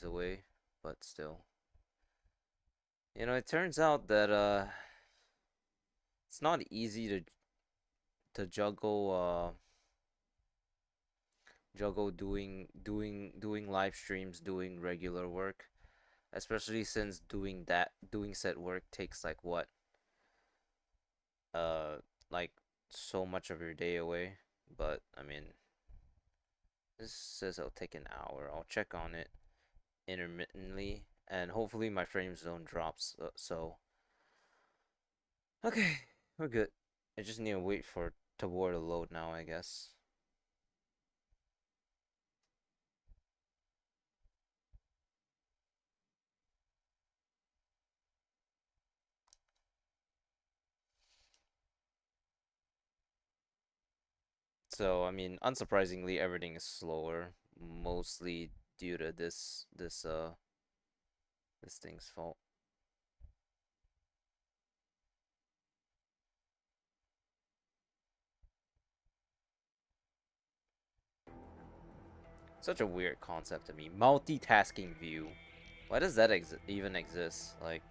away, but still. You know, it turns out that it's not easy to juggle doing live streams, doing regular work, especially since doing said work takes like what uh like so much of your day away. But I mean, this says it'll take an hour. I'll check on it intermittently, and hopefully my frame zone drops. So okay, we're good. I just need to wait for Tabor to load now, I guess. So I mean, unsurprisingly, everything is slower, mostly due to this thing's fault. Such a weird concept to me. Multitasking view. Why does that even exist? Like,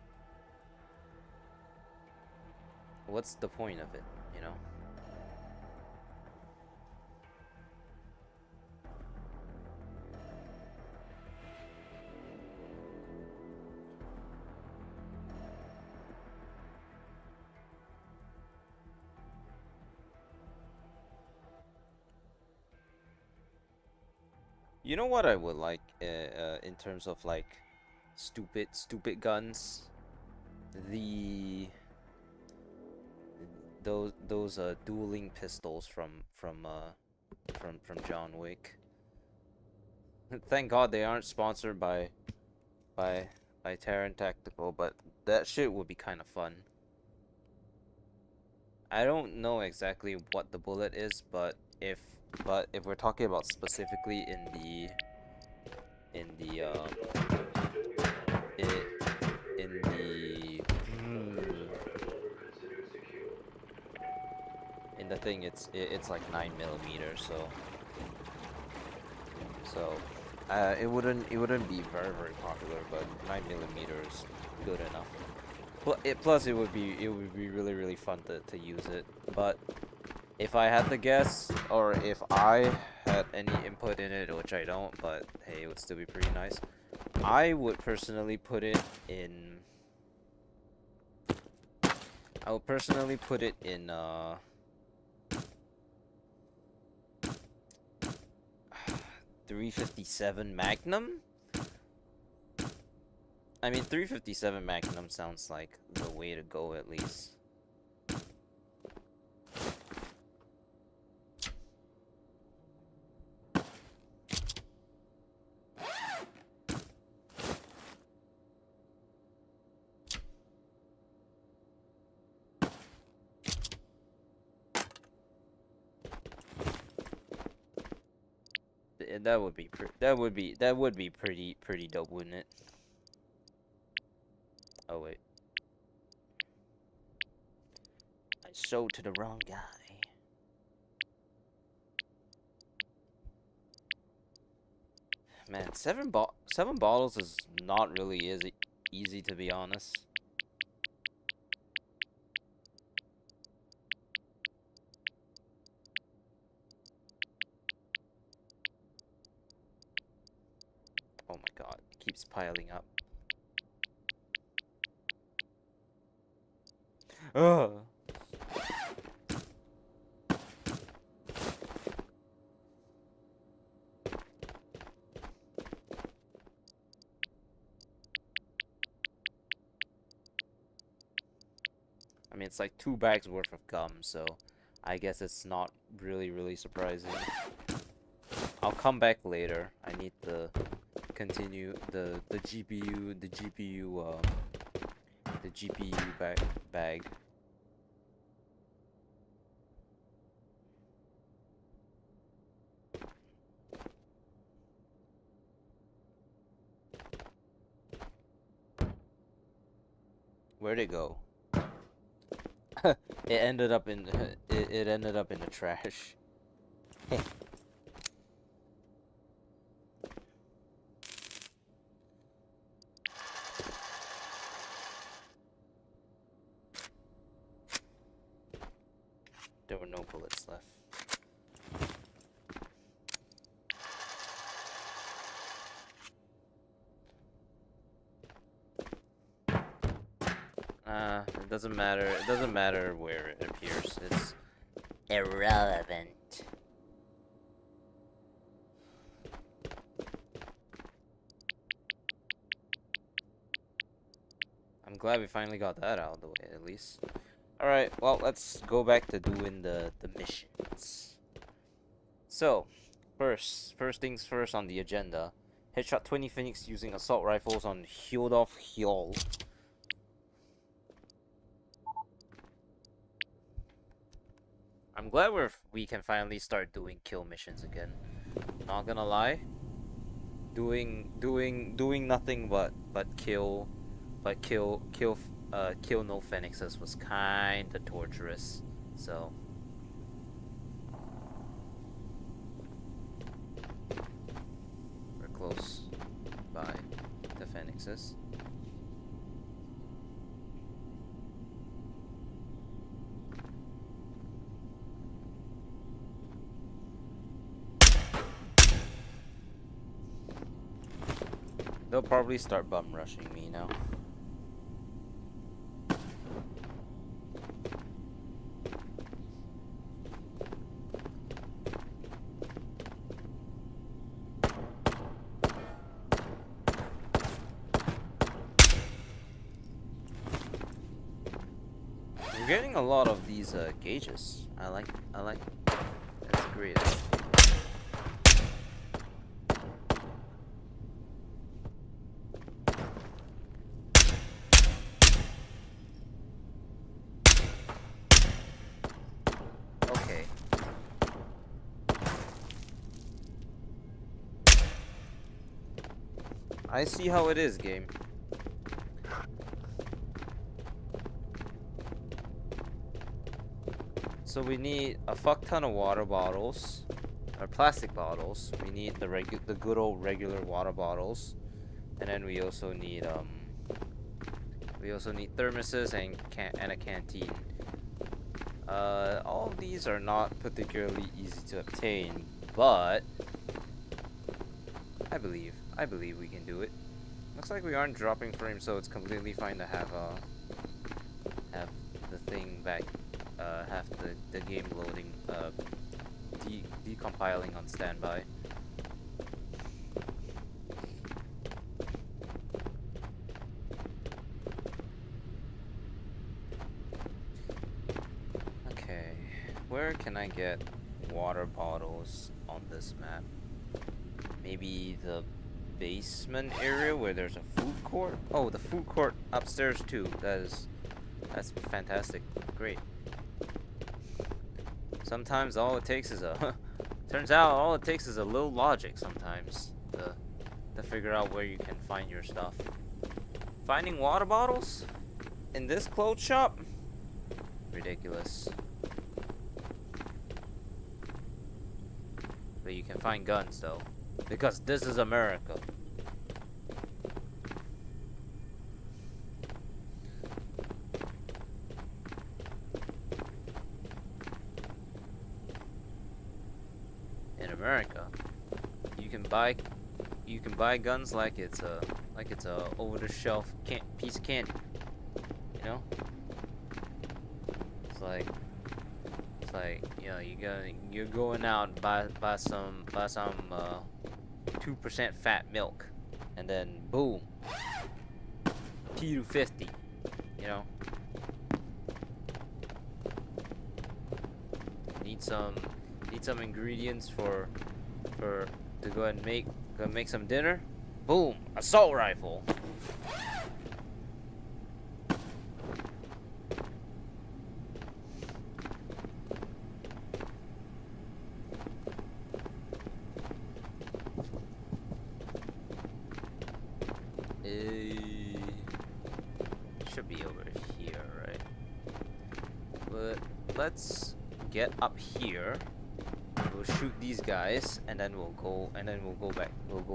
what's the point of it, you know? You know what I would like in terms of like stupid guns? The those dueling pistols from John Wick. Thank God they aren't sponsored by by Terran Tactical, but that shit would be kind of fun. I don't know exactly what the bullet is, but if we're talking about specifically in the in, in the in the thing, it's like 9 millimeters, so it wouldn't be very popular, but 9 millimeters good enough. Plus it would be really fun to use it. But if I had to guess, or if I had any input in it, which I don't, but hey, it would still be pretty nice. I would personally put it in. I would personally put it in 357 Magnum. I mean, 357 Magnum sounds like the way to go, at least. That would be pretty dope, wouldn't it? Oh wait, I sold to the wrong guy. Man, seven bottles is not really easy, to be honest. Oh my god, it keeps piling up. Ugh. I mean, it's like 2 bags worth of gum, so I guess it's not really surprising. I'll come back later. I need to continue the GPU bag. Where'd it go? It ended up in it ended up in the trash. There were no bullets left. It doesn't matter. It doesn't matter where it appears. It's irrelevant. I'm glad we finally got that out of the way, at least. Alright, well, let's go back to doing the missions. So, first things first on the agenda. Headshot 20 Phoenix using assault rifles on Hyodov Hyol. I'm glad we can finally start doing kill missions again. Not gonna lie. Doing nothing but kill no phoenixes was kinda torturous. So we're close by the phoenixes. They'll probably start bum rushing me now. We're getting a lot of these gauges. I like. That's great. Okay. I see how it is, game. So we need a fuck ton of water bottles, or plastic bottles. We need the good old regular water bottles, and then we also need thermoses and a canteen. All of these are not particularly easy to obtain, but I believe we can do it. Looks like we aren't dropping frames, so it's completely fine to have the thing back. Have the game loading, decompiling on standby. Okay, where can I get water bottles on this map? Maybe the basement area where there's a food court? Oh, the food court upstairs too. That's fantastic. Great. Sometimes all it takes is turns out all it takes is a little logic sometimes to figure out where you can find your stuff. Finding water bottles in this clothes shop? Ridiculous. But you can find guns though, because this is America. In America, you can buy guns like it's a over-the-shelf piece of candy. You know, it's like you know, you're going out and buy some 2% fat milk, and then boom, P250. You know, need some ingredients to go ahead and make some dinner. Boom, assault rifle. Should be over here, right? But let's get up here. We'll shoot these guys, and then we'll go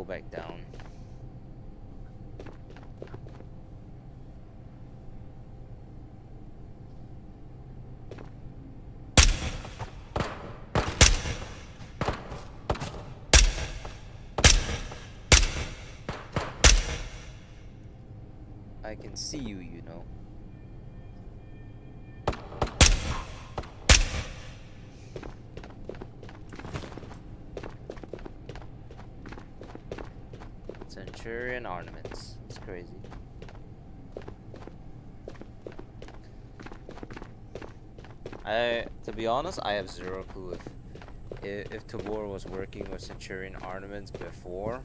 back down. I can see you, you know. Centurion ornaments. It's crazy. To be honest, I have zero clue if Tabor was working with Centurion ornaments before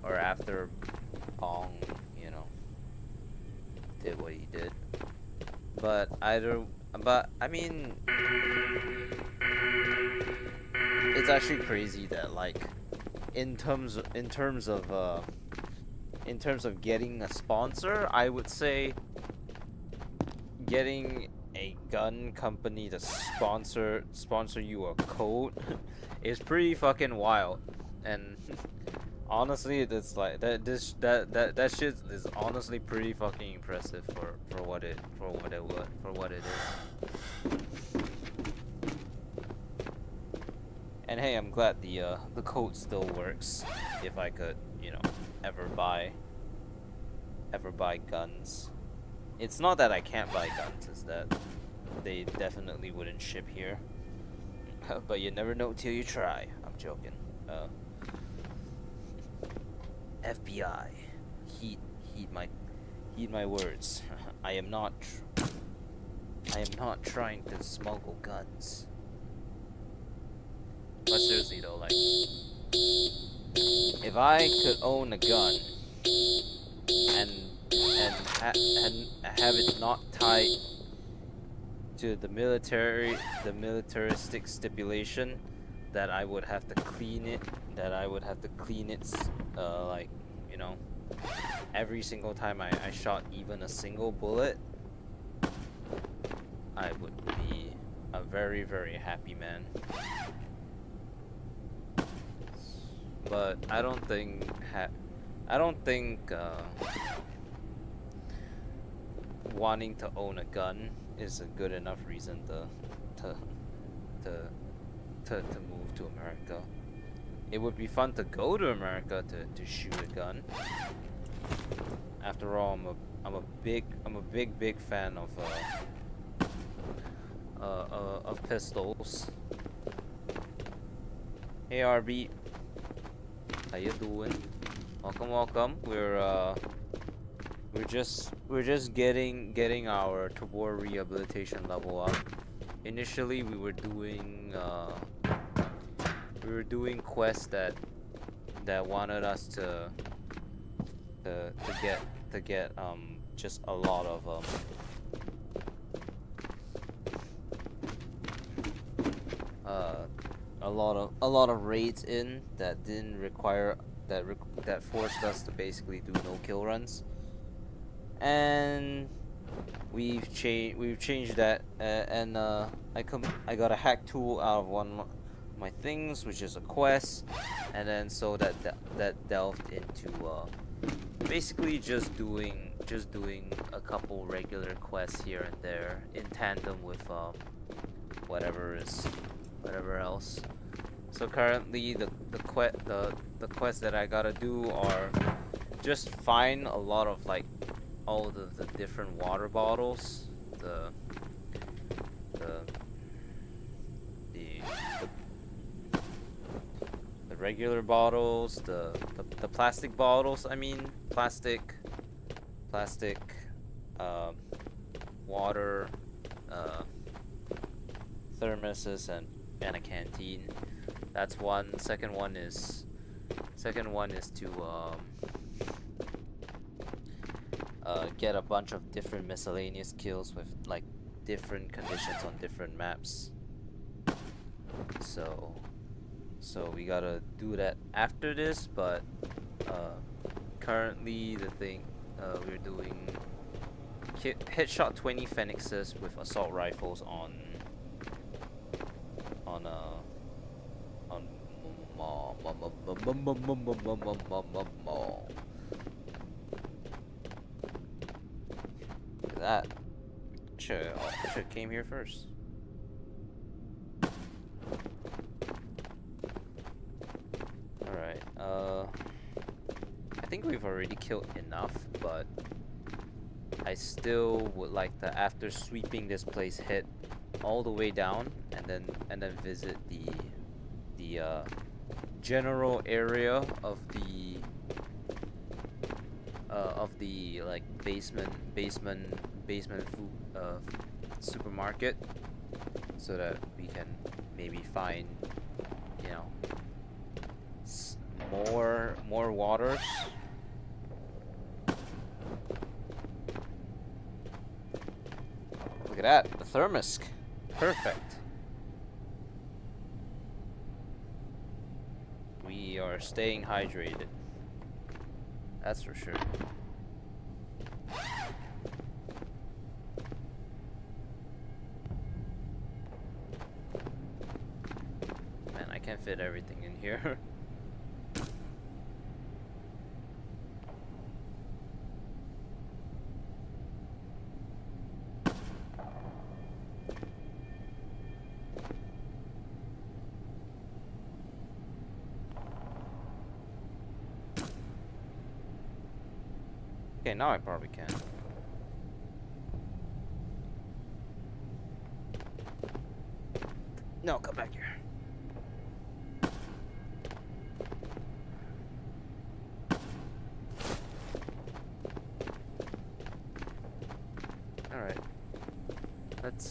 or after Pong, you know, did what he did. But I mean, it's actually crazy that, like, in terms of getting a sponsor, I would say getting a gun company to sponsor you a code is pretty fucking wild. And honestly, it's like that shit is honestly pretty fucking impressive for what it is. And hey, I'm glad the code still works. If I could, you know, ever buy guns. It's not that I can't buy guns, it's that they definitely wouldn't ship here. But you never know till you try. I'm joking. FBI, heed my words. I am not trying to smuggle guns. But seriously though, like, if I could own a gun and have it not tied to the militaristic stipulation that I would have to clean it, like, you know, every single time I shot even a single bullet, I would be a very, very happy man. But I don't think wanting to own a gun is a good enough reason to move to America. It would be fun to go to America to shoot a gun. After all, I'm a big fan of pistols. Hey RB, how you doing? Welcome. We're just getting our Tabor rehabilitation level up. Initially, we were doing quests that wanted us to get just a lot of raids in that didn't require that forced us to basically do no kill runs, and we've changed that, and I got a hack tool out of one of my things, which is a quest, and then so that delved into basically just doing a couple regular quests here and there in tandem with whatever else. So currently the quests that I gotta do are just find a lot of, like, all the different water bottles, the regular bottles, the plastic bottles, I mean plastic water thermoses and a canteen. That's one. Second one is to get a bunch of different miscellaneous kills with, like, different conditions on different maps. So we gotta do that after this, but currently the thing we're doing headshot 20 phoenixes with assault rifles on that. Should came here first. Alright, think we've already killed enough, but I still would like to, after sweeping this place, head all the way down and then visit the general area of the like basement food supermarket, so that we can maybe find, you know, more waters. Look at that, the thermos. Perfect. We are staying hydrated. That's for sure. Man, I can't fit everything in here. Okay, now I probably can. No, come back here. Alright. Let's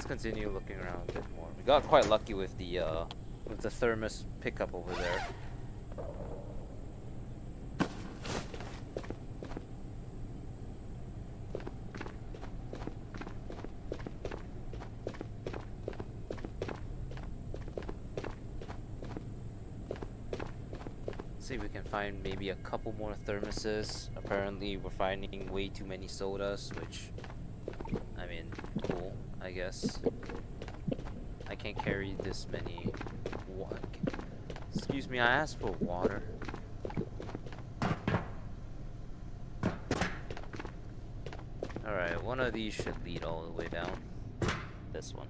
continue looking around a bit more. We got quite lucky with the thermos pickup over there. See if we can find maybe a couple more thermoses. Apparently we're finding way too many sodas, which, I mean, cool, I guess. I can't carry this many. Excuse me, I asked for water. Alright, one of these should lead all the way down. This one.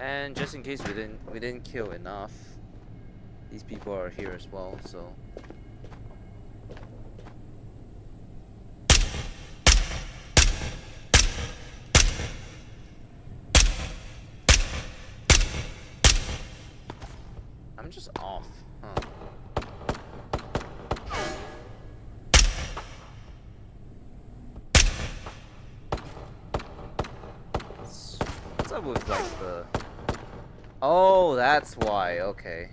And just in case we didn't kill enough, these people are here as well, so I'm just off, huh? What's up with like the... Oh, that's why. Okay.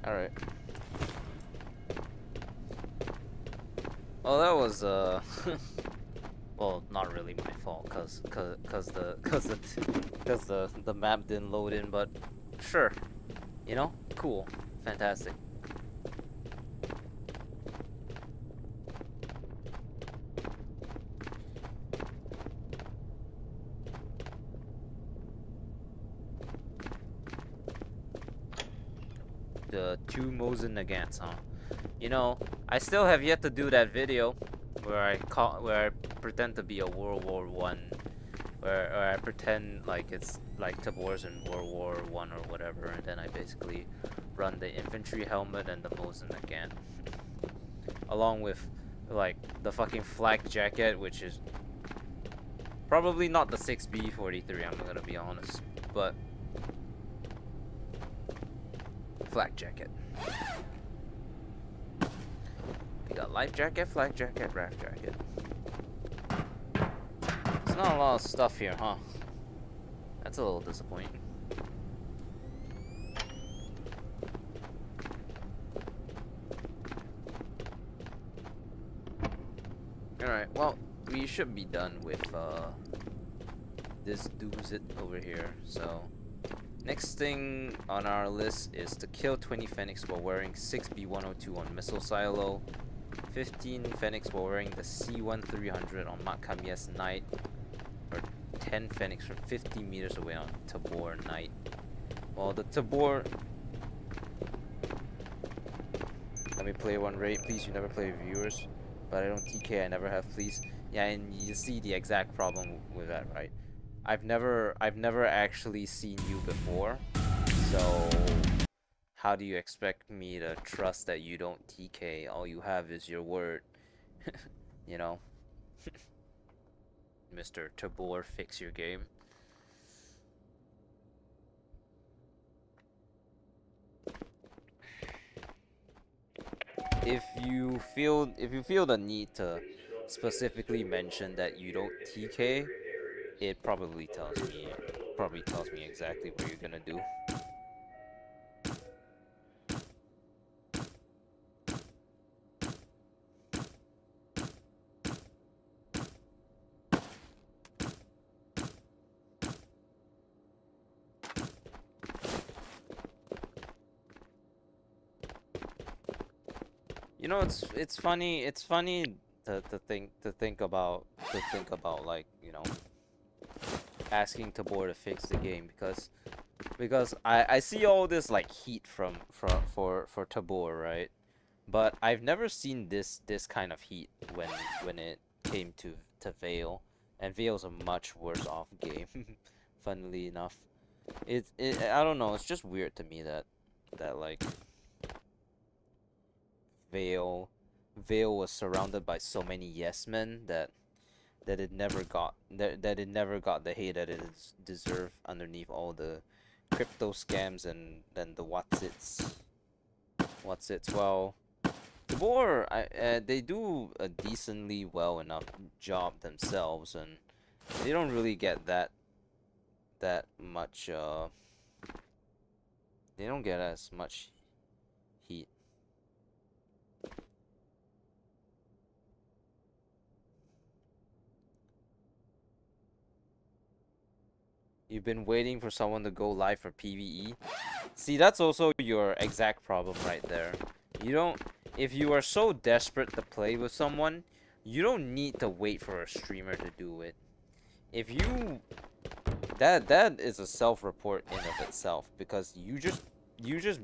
Alright. Well, that was well, not really my fault, cause the map didn't load in, but sure. You know? Cool. Fantastic. The 2 Mosin Nagants, huh? You know, I still have yet to do that video where I pretend to be a World War I, where I pretend like it's like Tabor's in World War I or whatever, and then I basically run the infantry helmet and the Mosin Nagant, along with like the fucking flak jacket, which is probably not the 6B43. I'm gonna be honest, but flak jacket. We got life jacket, flak jacket, raft jacket. There's not a lot of stuff here, huh? That's a little disappointing. Alright, well, we should be done with this doozit over here. So, next thing on our list is to kill 20 Phoenix while wearing 6B102 on Missile Silo, 15 Phoenix while wearing the C1300 on Mount Kamias Night, or 10 Phoenix from 50 meters away on Tabor Night. Well, the Tabor... Let me play one raid, please. You never play with viewers. But I don't TK, I never have, please. Yeah, and you see the exact problem with that, right? I've never actually seen you before, so how do you expect me to trust that you don't TK? All you have is your word, you know? Mr. Tabor, fix your game. If you feel the need to specifically mention that you don't TK, it probably tells me exactly what you're gonna do. You know, it's funny to think about like, you know, asking Tabor to fix the game, because I see all this like heat for Tabor, right? But I've never seen this kind of heat when it came to Vale, and Vale's a much worse off game. Funnily enough, I don't know. It's just weird to me that like Vale was surrounded by so many yes men that it never got the hate that it deserved underneath all the crypto scams and then the what's its. Well, Tabor, they do a decently well enough job themselves, and they don't really get that much they don't get as much heat. You've been waiting for someone to go live for PVE. See, that's also your exact problem right there. You don't... If you are so desperate to play with someone, you don't need to wait for a streamer to do it. If you... That is a self-report in of itself, because you just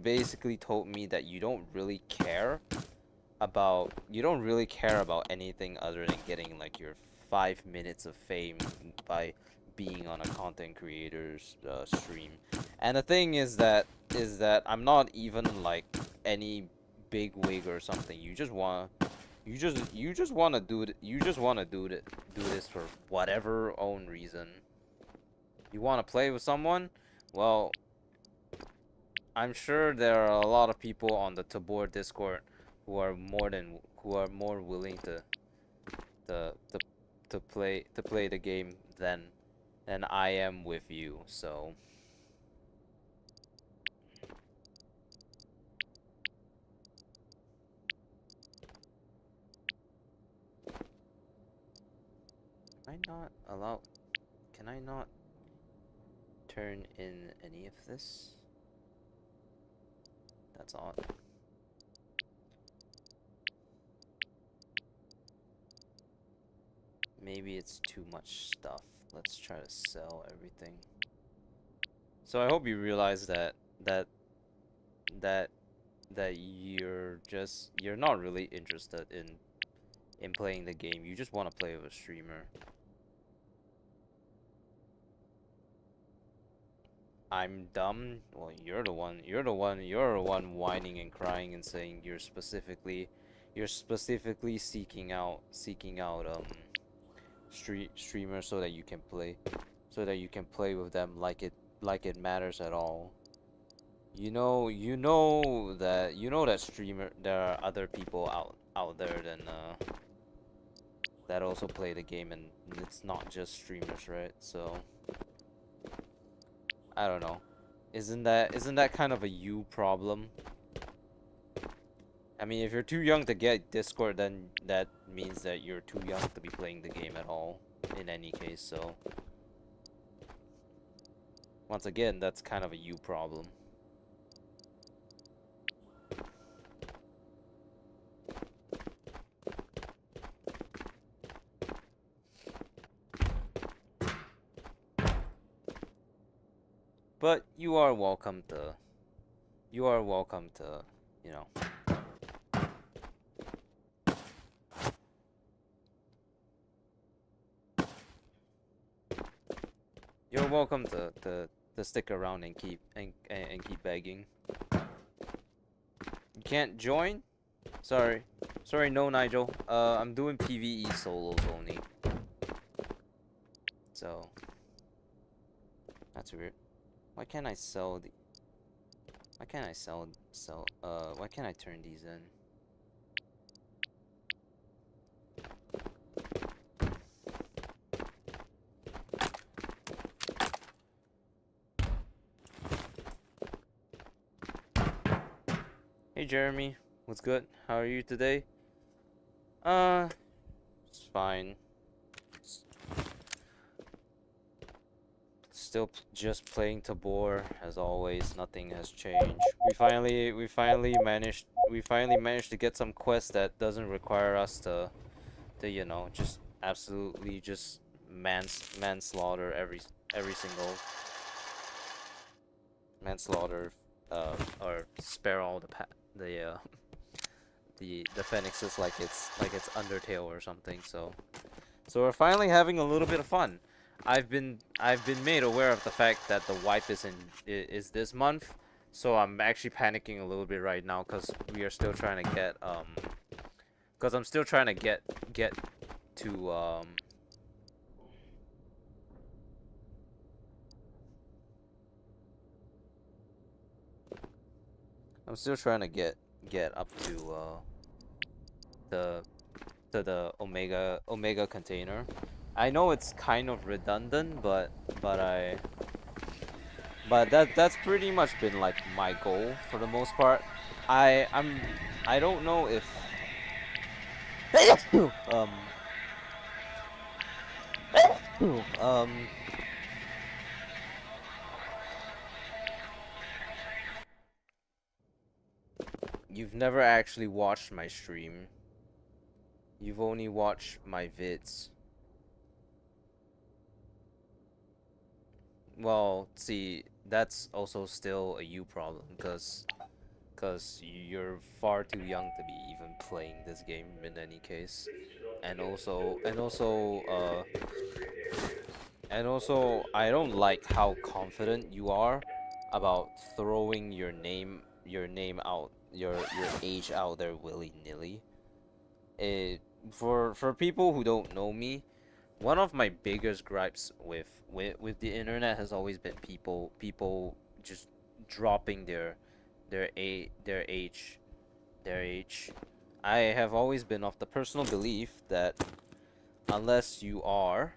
basically told me that you don't really care about anything other than getting like your 5 minutes of fame by being on a content creator's stream. And the thing is that I'm not even like any big wig or something. You just want to do this for whatever own reason. You want to play with someone? Well, I'm sure there are a lot of people on the Tabor Discord who are more willing to play the game than I am with you. So can I not turn in any of this? That's odd. Maybe it's too much stuff. Let's try to sell everything. So I hope you realize that you're not really interested in playing the game. You just want to play with a streamer. I'm dumb. Well, you're the one whining and crying and saying you're specifically seeking out streamers so that you can play with them like it matters at all. You know that streamer, there are other people out there than that also play the game, and it's not just streamers, right? So I don't know. Isn't that kind of a you problem? I mean, if you're too young to get Discord, then that means that you're too young to be playing the game at all, in any case, so... Once again, that's kind of a you problem. But you are welcome to... You are welcome to, you know... You're welcome to stick around and keep keep begging. You can't join? Sorry. Sorry, no, Nigel. I'm doing PVE solos only. So... That's weird. Why can't I sell the... Why can't I why can't I turn these in? Hey Jeremy, what's good? How are you today? It's fine. Still just playing Tabor as always. Nothing has changed. We finally managed to get some quest that doesn't require us to you know, just absolutely just manslaughter every single manslaughter, or spare all the the phoenixes like it's Undertale or something. So we're finally having a little bit of fun. I've been made aware of the fact that the wipe is this month, so I'm actually panicking a little bit right now because we are still trying to get because I'm still trying to get to I'm still trying to get up to the Omega container. I know it's kind of redundant, but that's pretty much been like my goal for the most part. I don't know if um um you've never actually watched my stream. You've only watched my vids. Well, see, that's also still a you problem, because you're far too young to be even playing this game in any case. And also I don't like how confident you are about throwing your name out, your age out there willy-nilly. It For people who don't know me, one of my biggest gripes with the internet has always been people just dropping their age. I have always been of the personal belief that unless you are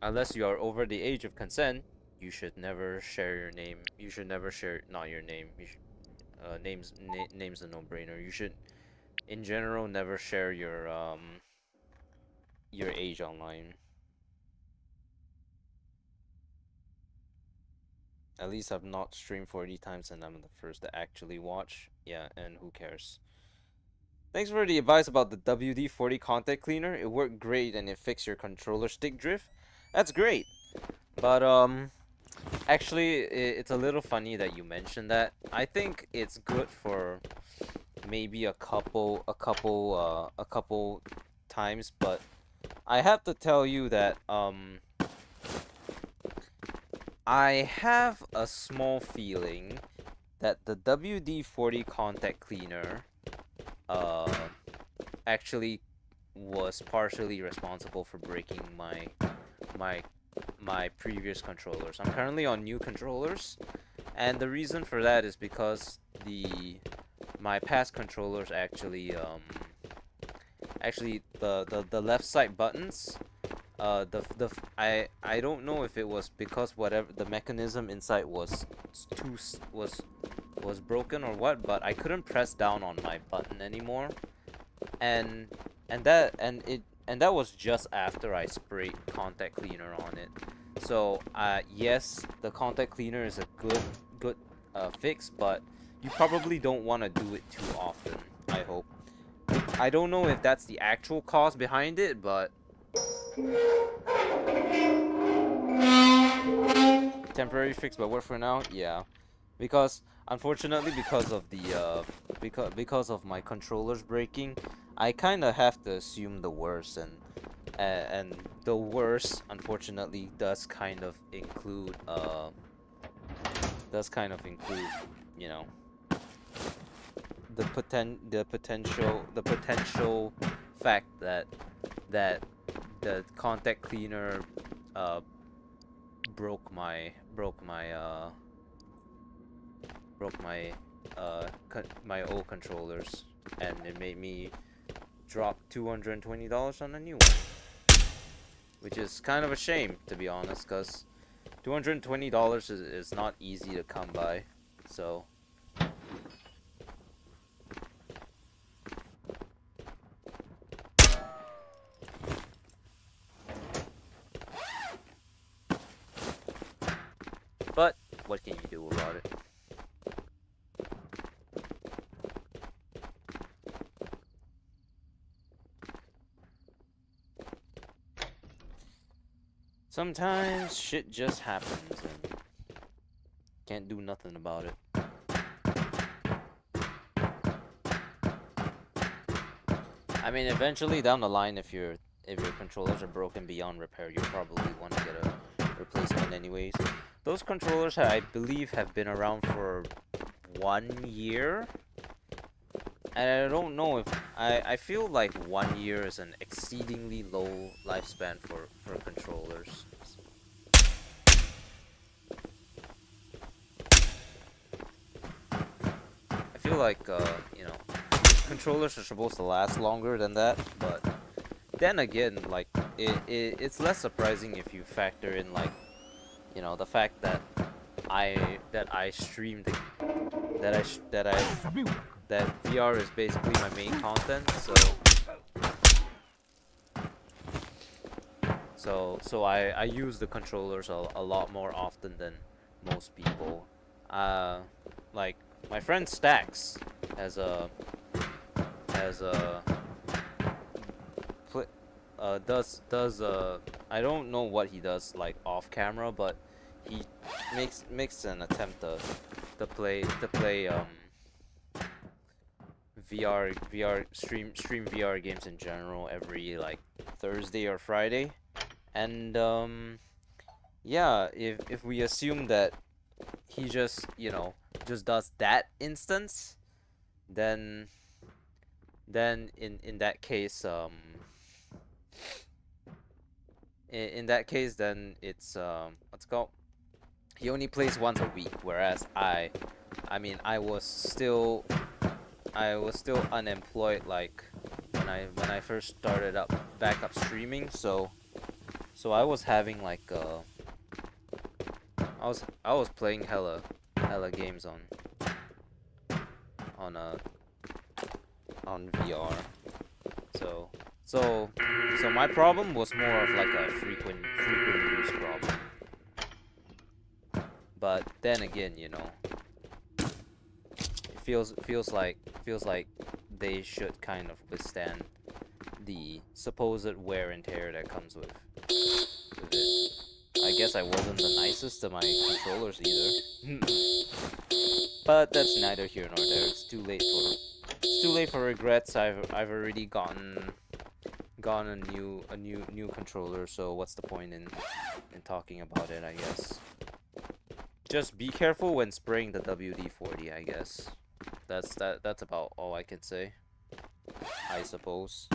over the age of consent, you should never share your name. You should never share, not your name. You should, name's a no-brainer. You should, in general, never share your age online. At least I've not streamed 40 times and I'm the first to actually watch. Yeah, and who cares? Thanks for the advice about the WD-40 contact cleaner. It worked great and it fixed your controller stick drift. That's great. But actually it's a little funny that you mentioned that. I think it's good for maybe a couple times, but I have to tell you that I have a small feeling that the WD-40 contact cleaner actually was partially responsible for breaking my previous controllers. I'm currently on new controllers, and the reason for that is because my past controllers actually the left side buttons, I don't know if it was because whatever the mechanism inside was was broken or what, but I couldn't press down on my button anymore, and that was just after I sprayed contact cleaner on it. So yes, the contact cleaner is a good fix, but you probably don't want to do it too often. I hope. I don't know if that's the actual cause behind it, but temporary fix, but work for now. Yeah, because unfortunately, because of the because of my controllers breaking, I kind of have to assume the worst, and the worst unfortunately does kind of include you know the potential fact that the contact cleaner uh broke my old controllers, and it made me drop $220 on a new one, which is kind of a shame, to be honest, because $220 is not easy to come by. So but what can you do about it? Sometimes shit just happens and can't do nothing about it. I mean, eventually down the line, if your controllers are broken beyond repair, you'll probably want to get a replacement anyways. Those controllers, I believe, have been around for 1 year. And I don't know if I feel like 1 year is an exceedingly low lifespan for controllers. I feel like you know, controllers are supposed to last longer than that, but then again, like it's less surprising if you factor in, like, you know, the fact that I streamed that VR is basically my main content, so I use the controllers a lot more often than most people. Like my friend Stacks has a does I don't know what he does, like, off camera, but he makes an attempt to play VR stream VR games in general every, like, Thursday or Friday. And yeah, if we assume that he just, you know, just does that instance, then in that case, in that case, then it's let's go. He only plays once a week, whereas I mean, I was still unemployed, like, when I first started back up streaming, so I was having, like, I was playing hella games on uh on VR. So my problem was more of like a frequent use problem. But then again, you know, it feels like they should kind of withstand the supposed wear and tear that comes with it. I guess I wasn't the nicest to my controllers either. But that's neither here nor there. It's too late for regrets. I've already gotten a new controller, so what's the point in talking about it, I guess. Just be careful when spraying the WD-40, I guess. That's about all I can say, I suppose.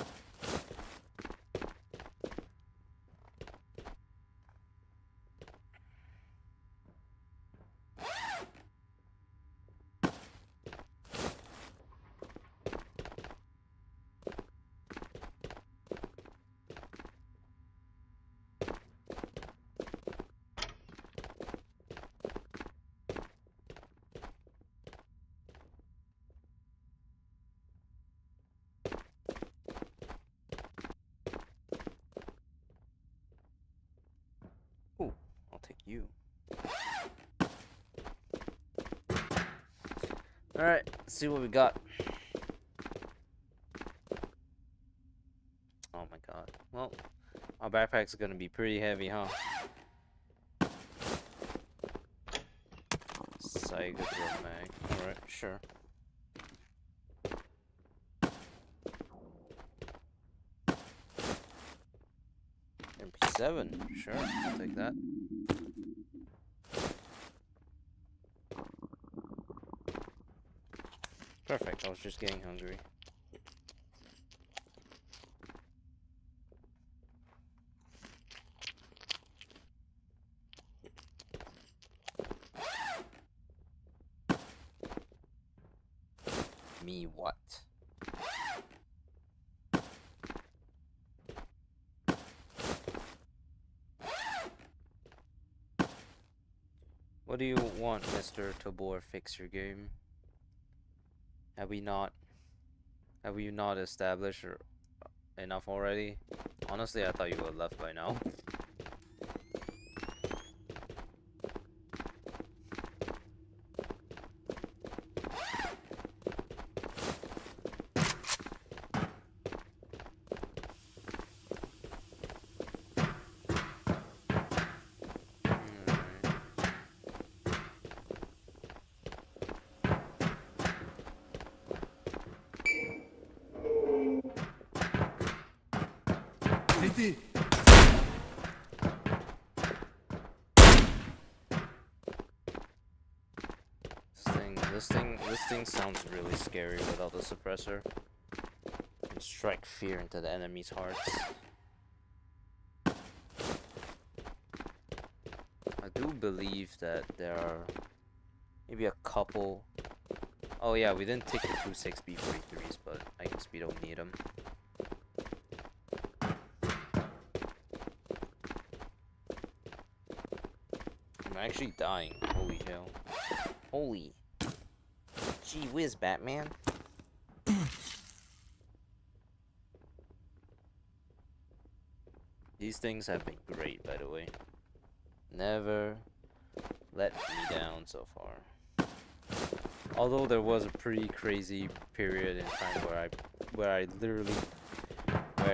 Alright, let's see what we got. Oh my god. Well, our backpack's gonna be pretty heavy, huh? Saiga drill mag. Alright, sure. MP7, sure, I'll take that. Perfect, I was just getting hungry. Me what? What do you want, Mr. Tabor? Fix your game. Have we not established enough already? Honestly, I thought you would have left by now. This thing sounds really scary without the suppressor. And strike fear into the enemy's hearts. I do believe that there are maybe a couple. Oh yeah, we didn't take the 2.6B43s, but I guess we don't need them. I'm actually dying. Holy hell. Holy. Gee whiz, Batman. These things have been great, by the way. Never let me down so far. Although there was a pretty crazy period in time where I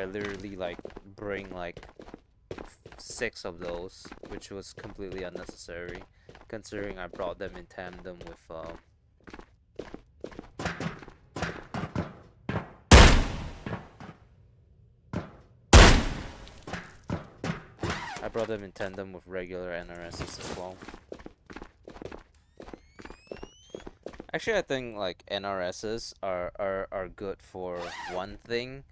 literally like bring like 6 of those, which was completely unnecessary, considering I brought them in tandem with regular NRSs as well. Actually, I think like NRSs are good for one thing.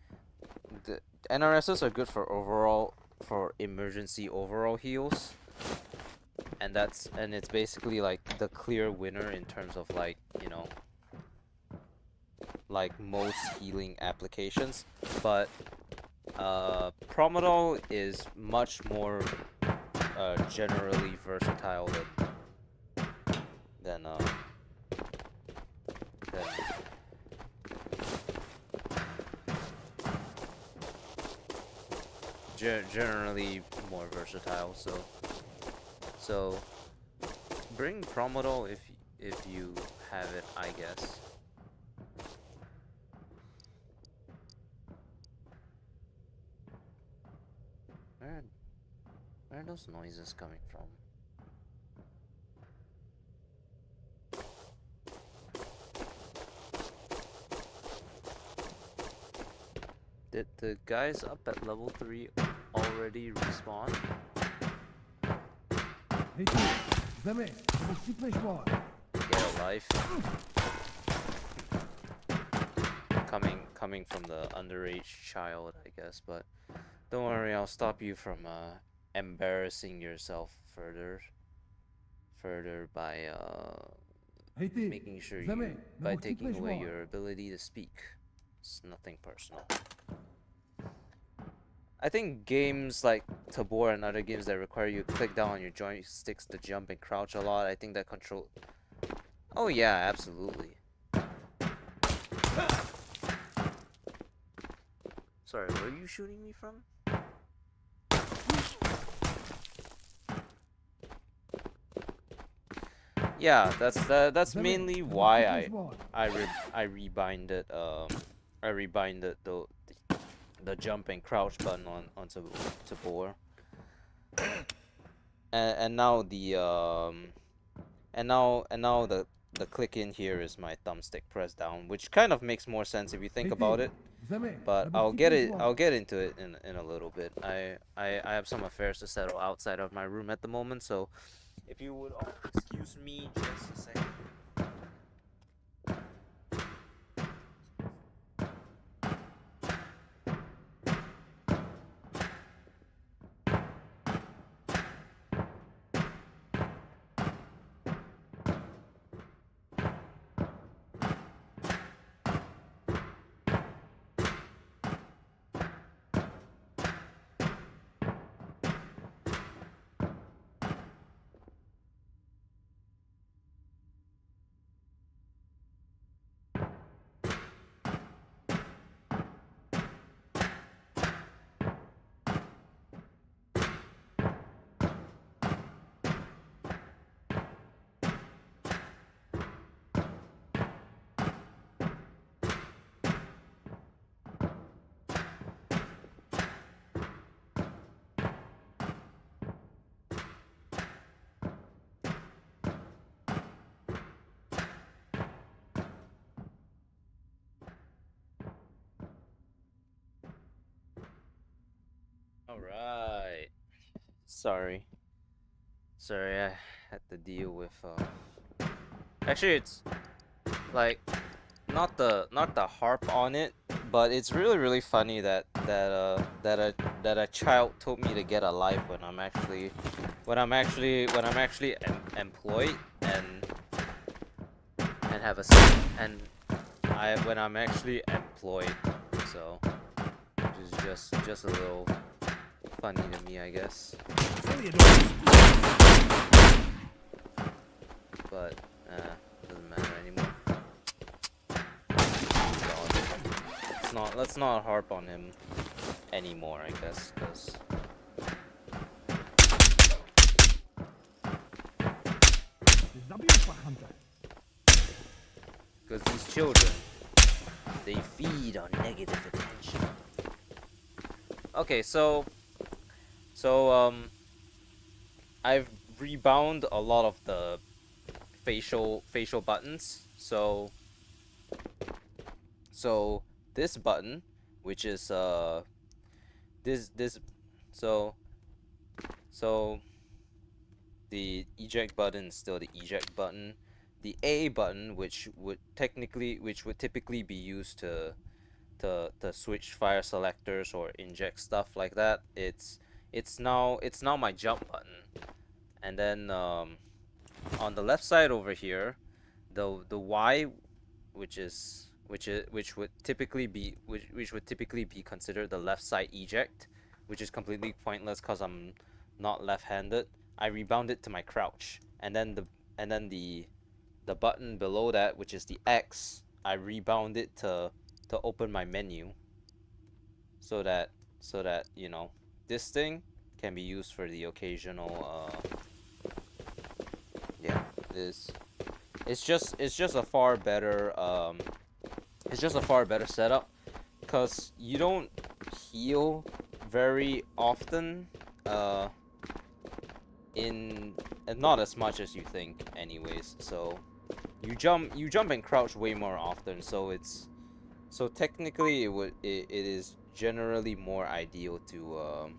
The NRSs are good for emergency overall heals. And it's basically like the clear winner in terms of like, you know, like most healing applications, but Promadol is much more generally versatile than generally more versatile. So bring Promadol if you have it, I guess. Where are those noises coming from? Did the guys up at level 3 already respawn? Get a life. Coming from the underage child, I guess, but don't worry, I'll stop you from embarrassing yourself further by making sure by taking away your ability to speak. It's nothing personal. I think games like Tabor and other games that require you to click down on your joysticks to jump and crouch a lot, I think that control... Oh yeah, absolutely. Sorry, where are you shooting me from? Yeah, that's mainly why I rebinded the jump and crouch button on Tabor. And now the click in here is my thumbstick press down, which kind of makes more sense if you think about it. But I'll get into it in a little bit. I have some affairs to settle outside of my room at the moment, so if you would all excuse me just a second. All right. Sorry, I had to deal with actually it's like not the harp on it, but it's really funny that a child told me to get a life when I'm actually employed and have a and I when I'm actually employed, so which is just a little funny to me, I guess. But doesn't matter anymore. Let's not harp on him anymore, I guess, because these children, they feed on negative attention. Okay, so I've rebound a lot of the facial buttons. So this button, which is this so the eject button is still the eject button. The A button, which would typically be used to switch fire selectors or inject stuff like that, it's now my jump button. And then on the left side over here, the Y, which would typically be considered the left side eject, which is completely pointless because I'm not left-handed. I rebound it to my crouch, and then the button below that, which is the X, I rebound it to open my menu, so that you know, this thing can be used for the occasional yeah, it's just a far better setup, because you don't heal very often and not as much as you think anyways. So you jump and crouch way more often, so technically it is generally more ideal to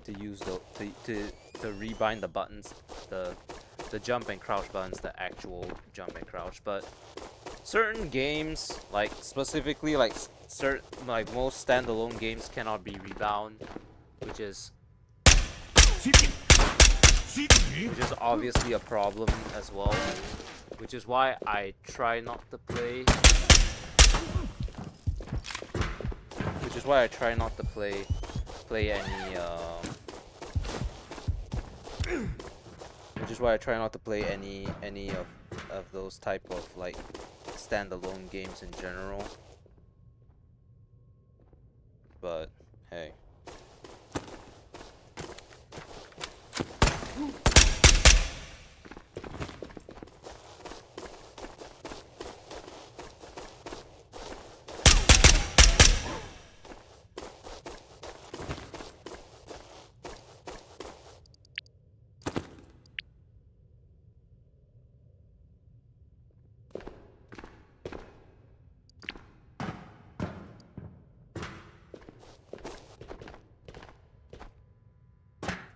to use to rebind the buttons, the jump and crouch buttons, the actual jump and crouch. But certain games, like specifically like most standalone games, cannot be rebound, which is obviously a problem as well, which is why I try not to play any of those type of like standalone games in general. but hey.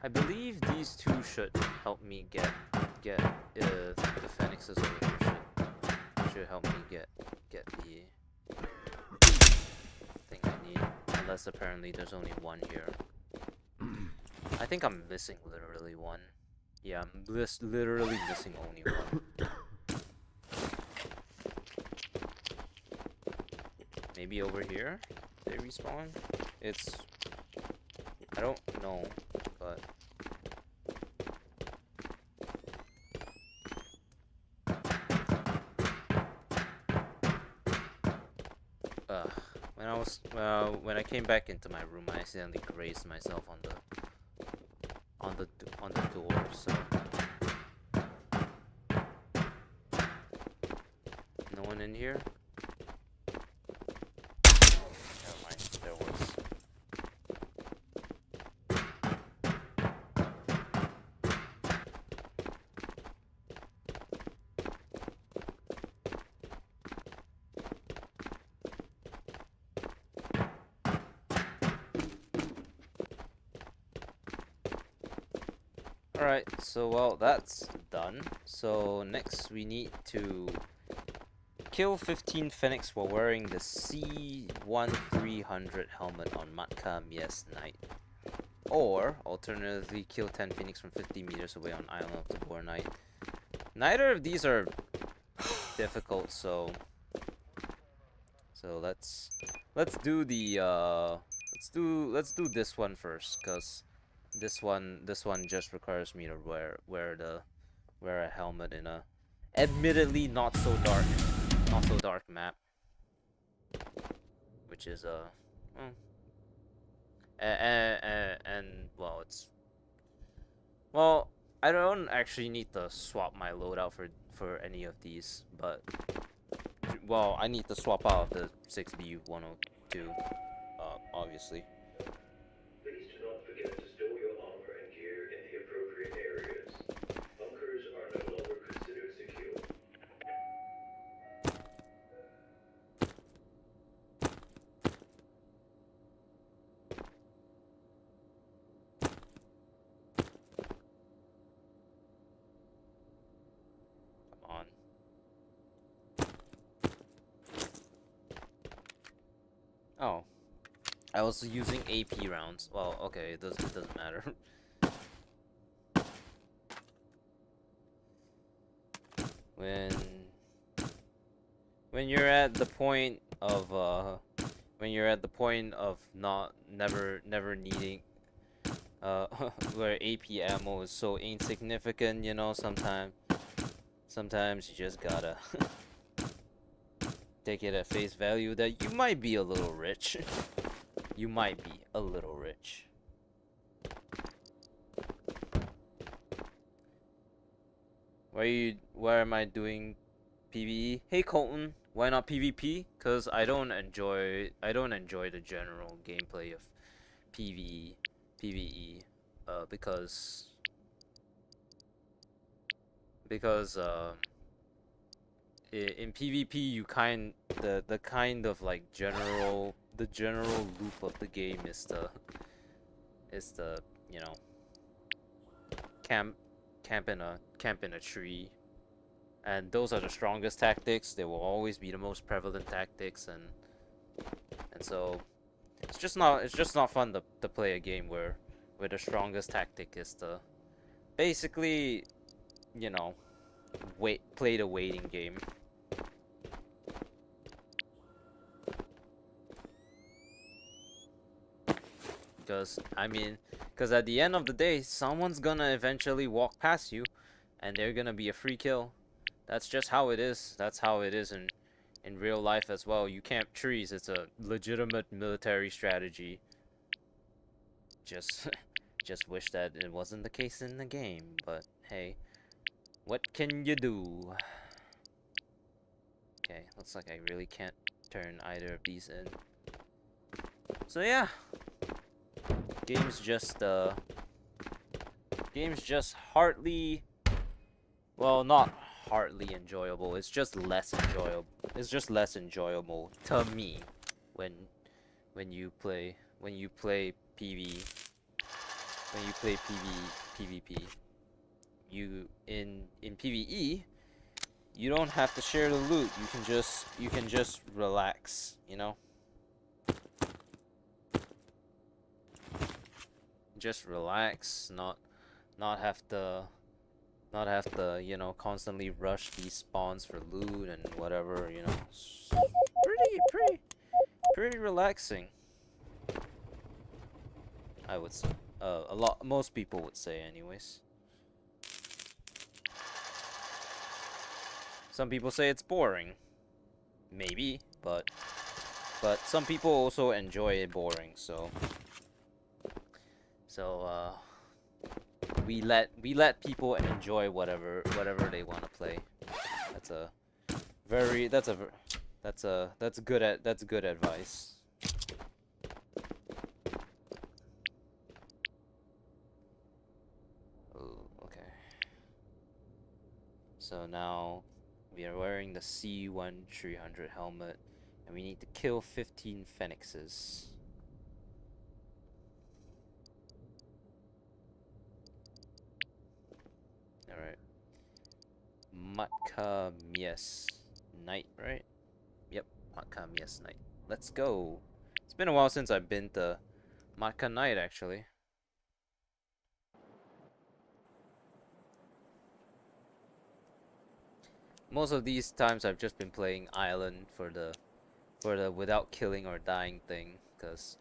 I believe these two should help me get the phoenixes over here should help me get the thing I need. Unless apparently there's only one here. I think I'm missing literally one. Yeah, I'm literally missing only one. Maybe over here they respawn? I don't know, but when I came back into my room, I accidentally grazed myself on the door. So no one in here. Never mind, there was. Alright, so well, that's done. So next we need to kill 15 Phoenix while wearing the C1300 helmet on Matka Mies Night. Or, alternatively, kill 10 Phoenix from 50 meters away on Island of Tabor Night. Neither of these are difficult, so let's do the let's do this one first, cause this one just requires me to wear a helmet in a admittedly not so dark map, which is and well, I don't actually need to swap my loadout for any of these, but well, I need to swap out the 6B102, obviously. Please do not forget to store your armor and gear in the appropriate areas. Bunkers are no longer considered secure. Come on. Oh. I was using AP rounds. Well, okay, it doesn't matter. When you're at the point of never needing where AP ammo is so insignificant, you know, sometimes you just gotta take it at face value that you might be a little rich. You might be a little rich. Why am I doing PVE? Hey Colton, why not PvP? Cause I don't enjoy the general gameplay of PVE, because in PvP you the kind of like general loop of the game is the you know, camp in a tree, and those are the strongest tactics. They will always be the most prevalent tactics, and so it's just not fun to play a game where the strongest tactic is to basically, you know, play the waiting game. Because at the end of the day, someone's gonna eventually walk past you, and they're gonna be a free kill. That's just how it is. That's how it is in real life as well. You camp trees. It's a legitimate military strategy. Just just wish that it wasn't the case in the game, but hey, what can you do? Okay, looks like I really can't turn either of these in. So yeah, game's just hardly, well, not hardly enjoyable. It's just less enjoyable. It's just less enjoyable to me when you play PV when you play PvP. You in PvE, you don't have to share the loot. You can just relax, you know? Just relax, not have to you know, constantly rush these spawns for loot and whatever, you know. It's pretty relaxing, I would say. Most people would say anyways. Some people say it's boring. Maybe, but some people also enjoy it boring, so we let people enjoy whatever they want to play. That's a very that's good advice. Oh, okay. So now we are wearing the C1300 helmet, and we need to kill 15 phoenixes. Alright. Matka Mies Knight, right? Yep, Matka Mies Knight. Let's go. It's been a while since I've been to Matka Knight, actually. Most of these times I've just been playing Island for the without killing or dying thing, cause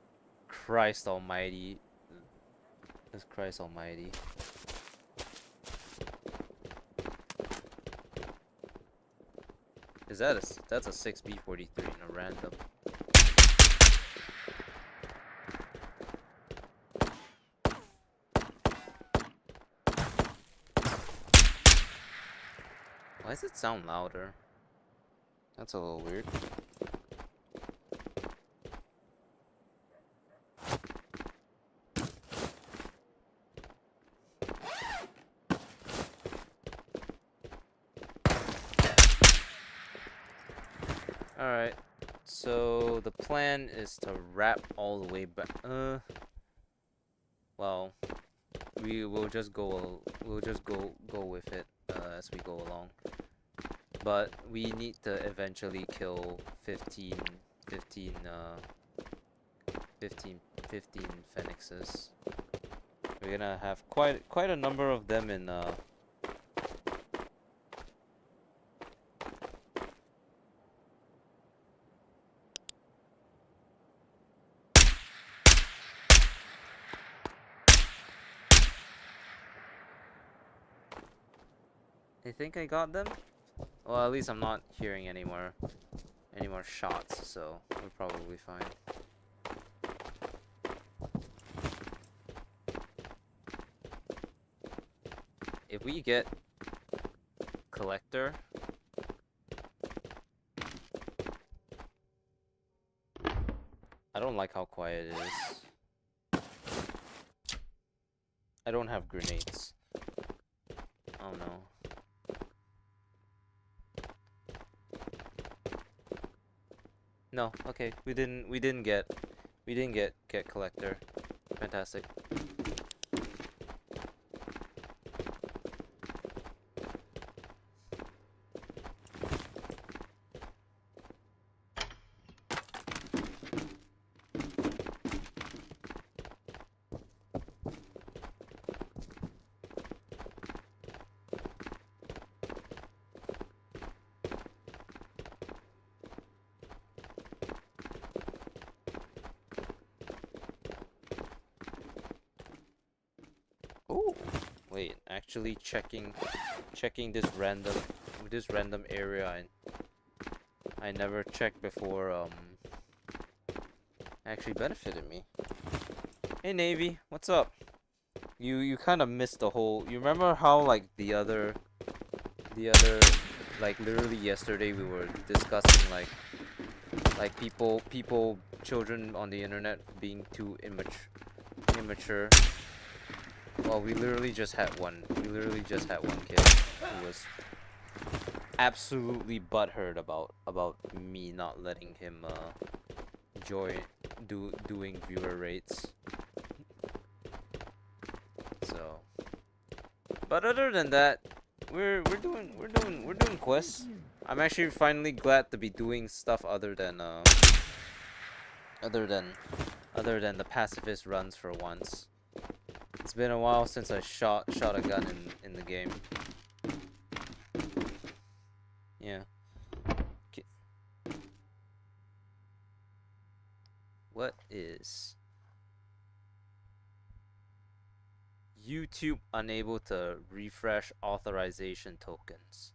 Christ Almighty, Christ Almighty. Is that's a 6B43 in a random. Why does it sound louder? That's a little weird. Alright, so the plan is to wrap all the way back. Well, we'll just go with it as we go along. But we need to eventually kill 15 phoenixes. We're gonna have quite a number of them in I think I got them. Well, at least I'm not hearing any more shots, so we're probably fine. If we get collector, I don't like how quiet it is. I don't have grenades. Oh no. No, okay, we didn't get collector. Fantastic. Oh, wait, actually checking this random area and I never checked before actually benefited me. Hey Navy, what's up? You kind of missed the whole. You remember how like the other like literally yesterday we were discussing like children on the internet being too immature. Well, we literally just had one. We literally just had one kid who was absolutely butthurt about me not letting him join doing viewer rates. So, but other than that, we're doing quests. I'm actually finally glad to be doing stuff other than other than the pacifist runs for once. It's been a while since I shot a gun in the game. Yeah. Okay. What is YouTube unable to refresh authorization tokens?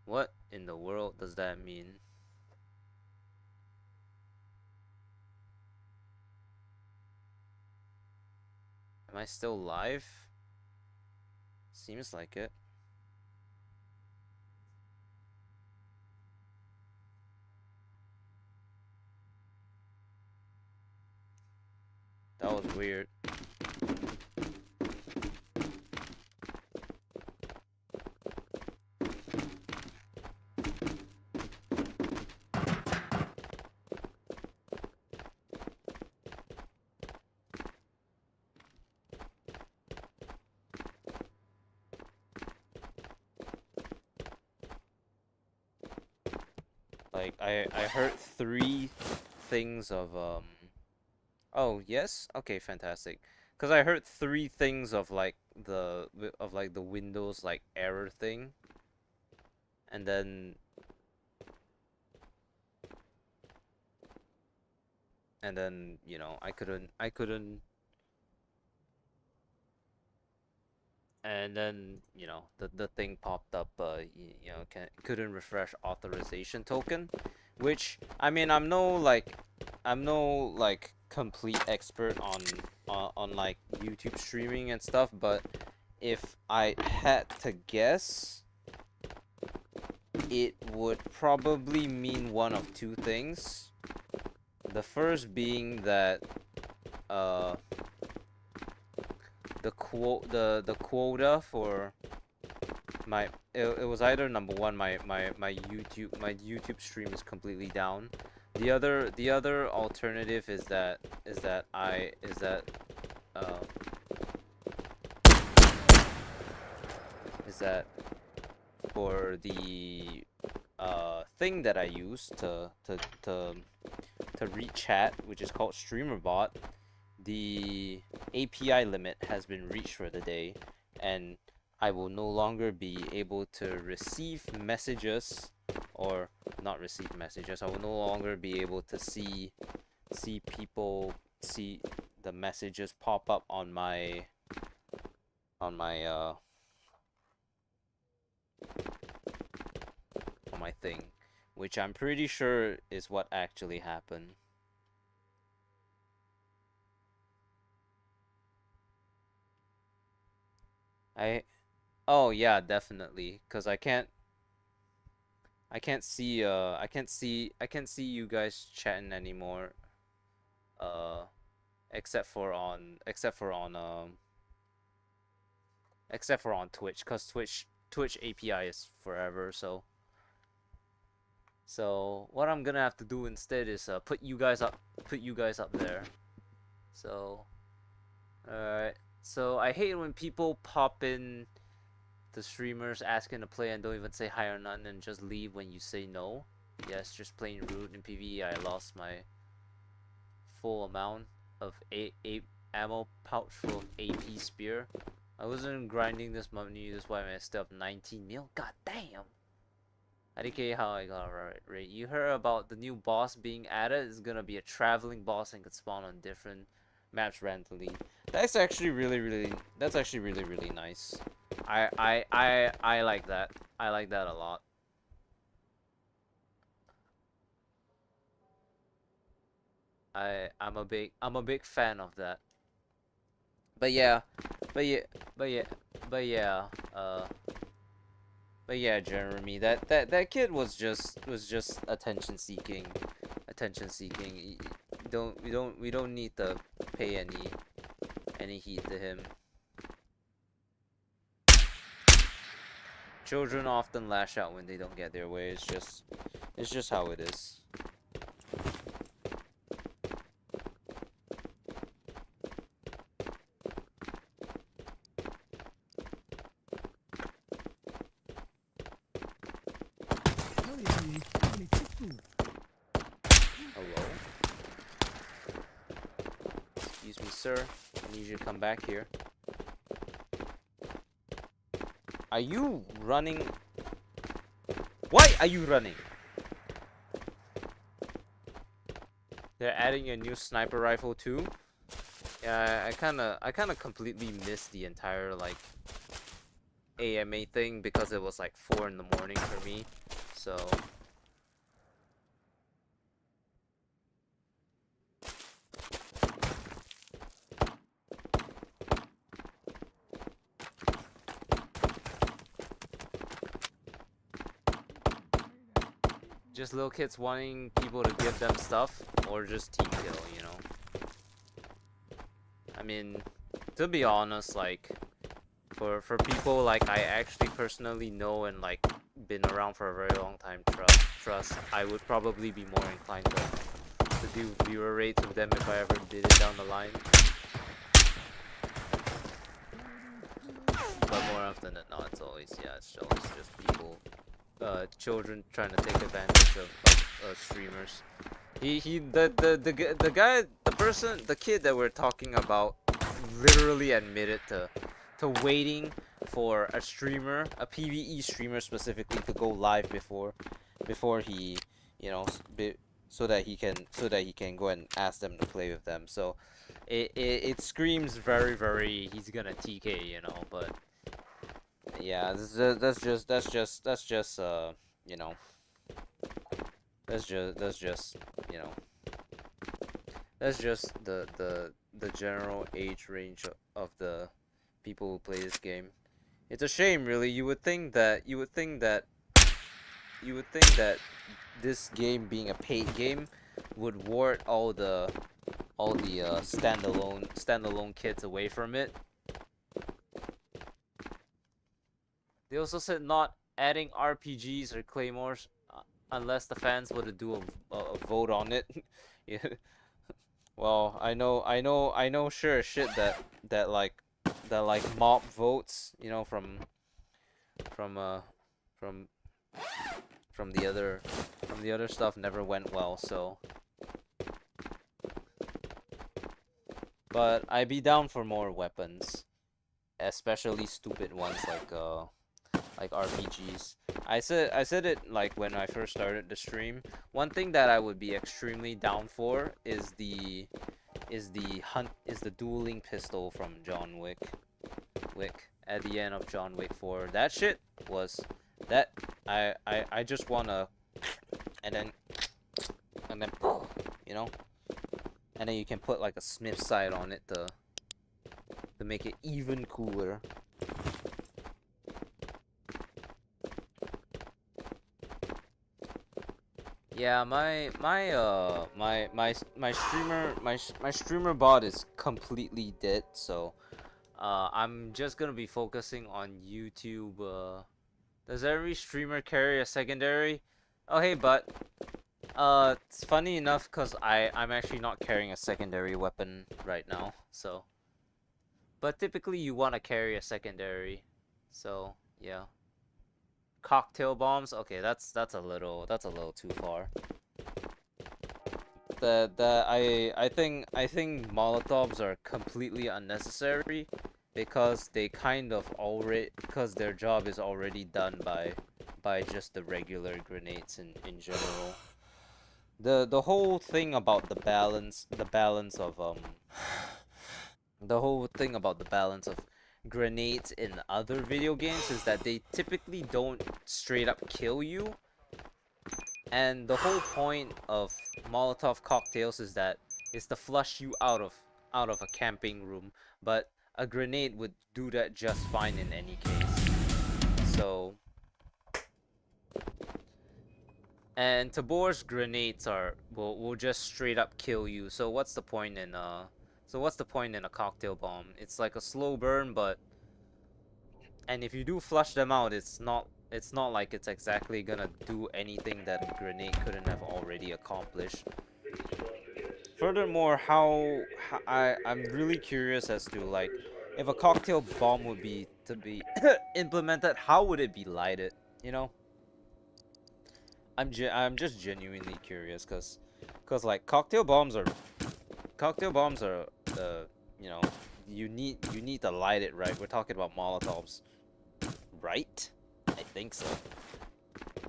What in the world does that mean? Am I still live? Seems like it. That was weird. Like I heard 3 things of oh, yes? Okay, fantastic. Cuz I heard 3 things of like the Windows like error thing. And then you know, I couldn't and then, you know, the thing popped up you know, couldn't refresh authorization token, which I mean, I'm no like complete expert on like YouTube streaming and stuff, but if I had to guess, it would probably mean one of 2 things. The first being that uh the quota for it was either number one, my YouTube stream is completely down. The other alternative is that uh is that for the thing that I use to read chat, which is called StreamerBot, the API limit has been reached for the day, and I will no longer be able to receive messages, or not receive messages. I will no longer be able to see the messages pop up on my on my uh on my thing, which I'm pretty sure is what actually happened. Oh yeah, definitely, cuz I can't see you guys chatting anymore, uh except for on Twitch, cuz Twitch API is forever. So what I'm gonna have to do instead is put you guys up there. So alright. So I hate when people pop in the streamers asking to play and don't even say hi or nothing and just leave when you say no. Yes, just plain rude. In PVE I lost my full amount of a ammo pouch full of AP spear. I wasn't grinding this money, that's why I still have 19 mil. God damn! I didn't care how I got right. You heard about the new boss being added? It's gonna be a traveling boss and could spawn on different maps randomly. That's actually really nice. I like that. I like that a lot. I'm a big fan of that. But yeah, but yeah, but yeah, but yeah, uh, but yeah, Jeremy, that kid was just attention seeking, attention seeking. We don't need to pay any heed to him. Children often lash out when they don't get their way. It's just how it is. Hello? Excuse me, sir. I need you to come back here. Are you running? Why are you running? They're adding a new sniper rifle too. Yeah, I kinda completely missed the entire like AMA thing because it was like 4 in the morning for me. So just little kids wanting people to give them stuff or just team kill, you know. I mean, to be honest, like for people like I actually personally know and like been around for a very long time, trust, I would probably be more inclined to do viewer rates with them if I ever did it down the line. But more often than not, it's always it's always just people, children trying to take advantage of streamers. The guy, the kid that we're talking about, literally admitted to waiting for a streamer, a PVE streamer specifically, to go live before he, you know, so that he can go and ask them to play with them. So it screams very he's gonna TK, you know. But yeah, that's just you know, that's just you know, that's just the general age range of the people who play this game. It's a shame, really. You would think that this game being a paid game would ward all the standalone kids away from it. They also said not adding RPGs or claymores unless the fans would do a vote on it. Yeah. Well, I know, sure as shit that like mob votes, you know, from uh from from the other stuff never went well. So, but I'd be down for more weapons, especially stupid ones like RPGs. I said it like when I first started the stream. One thing that I would be extremely down for is the dueling pistol from John Wick at the end of John Wick 4. That shit was that I just wanna and then you know, and then you can put like a Smith sight on it to make it even cooler. Yeah, my streamer bot is completely dead, so I'm just gonna be focusing on YouTube. Does every streamer carry a secondary? Oh hey, but it's funny enough cause I'm actually not carrying a secondary weapon right now, so. But typically you want to carry a secondary, so yeah. Cocktail bombs. Okay, that's a little too far. I think Molotovs are completely unnecessary because they kind of already because their job is already done by just the regular grenades in general. The whole thing about the whole thing about the balance of grenades in other video games is that they typically don't straight up kill you. And the whole point of Molotov cocktails is that is to flush you out of a camping room, but a grenade would do that just fine in any case. So, and Tabor's grenades will just straight up kill you. So what's the point in a cocktail bomb? It's like a slow burn, but and if you do flush them out, it's not like it's exactly gonna do anything that a grenade couldn't have already accomplished. Furthermore, I'm really curious as to like if a cocktail bomb would be to be implemented, how would it be lighted? You know, I'm just genuinely curious because like cocktail bombs are you know, you need to light it right. We're talking about Molotovs, right? I think so.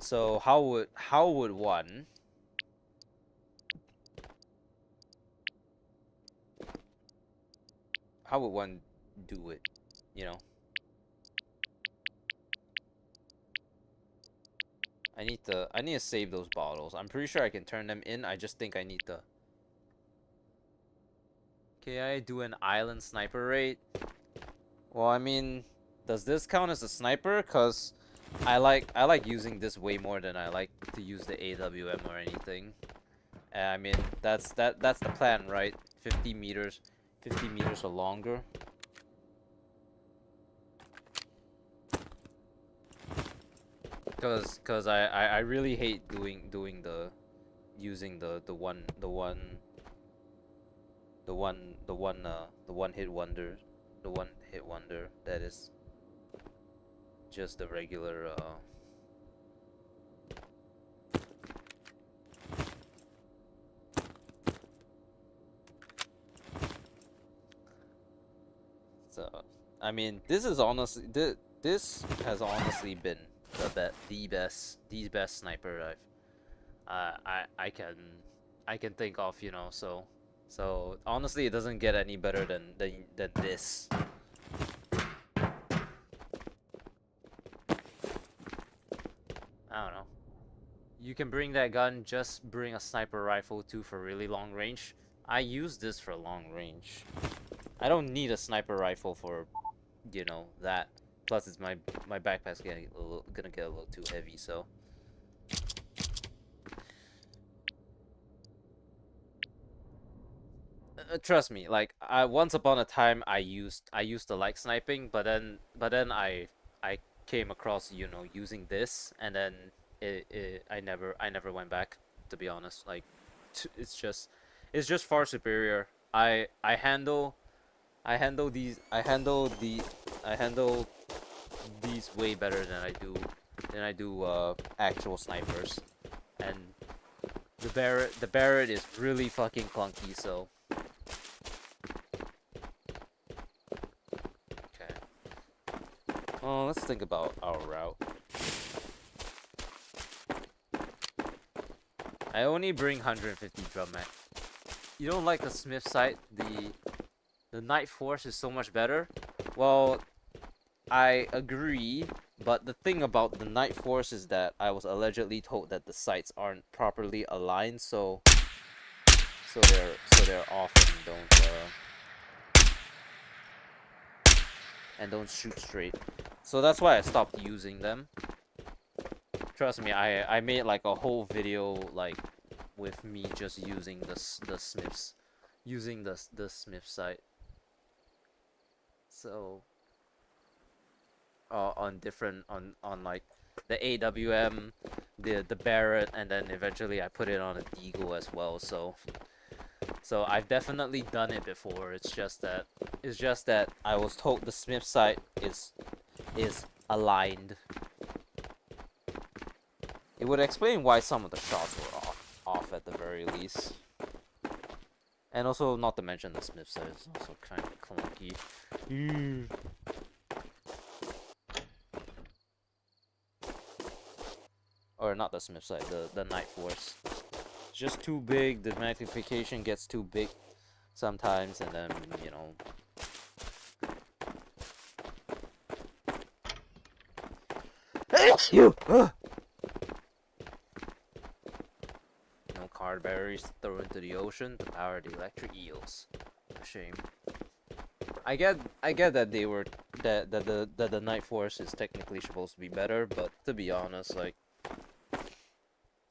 So how would one do it? You know, I need to save those bottles. I'm pretty sure I can turn them in. I just think I need to. Okay, I do an island sniper raid. Well, I mean, does this count as a sniper? Cause I like using this way more than I like to use the AWM or anything. I mean, that's the plan, right? 50 meters or longer. Cause I really hate doing the using the one hit wonder, that is just the regular so I mean this has honestly been the best sniper I can think of, you know. So honestly, it doesn't get any better than this. I don't know. You can bring that gun, just bring a sniper rifle too for really long range. I use this for long range. I don't need a sniper rifle for, you know, that. Plus, it's my backpack's gonna get a little too heavy, so. Trust me, like once upon a time I used to like sniping, but then I came across, you know, using this, and then I never went back, to be honest. Like it's just far superior. I handle these way better than I do actual snipers, and the Barrett is really fucking clunky, so. Oh, let's think about our route. I only bring 150 drum mag. You don't like the Smith site? The Night Force is so much better? Well, I agree, but the thing about the Night Force is that I was allegedly told that the sights aren't properly aligned, so they're off and don't shoot straight. So that's why I stopped using them. Trust me, I made like a whole video like with me just using the Smiths, using the Smith sight. So on different on like the AWM, the Barrett, and then eventually I put it on a Deagle as well. So I've definitely done it before. It's just that I was told the Smith sight is aligned. It would explain why some of the shots were off at the very least. And also, not to mention the Smith sight is also kind of clunky. Or not the Smith sight, the Night Force. It's just too big. The magnification gets too big sometimes, and then, you know. card batteries to throw into the ocean to power the electric eels. A shame. I get that they were that the Night Force is technically supposed to be better, but to be honest, like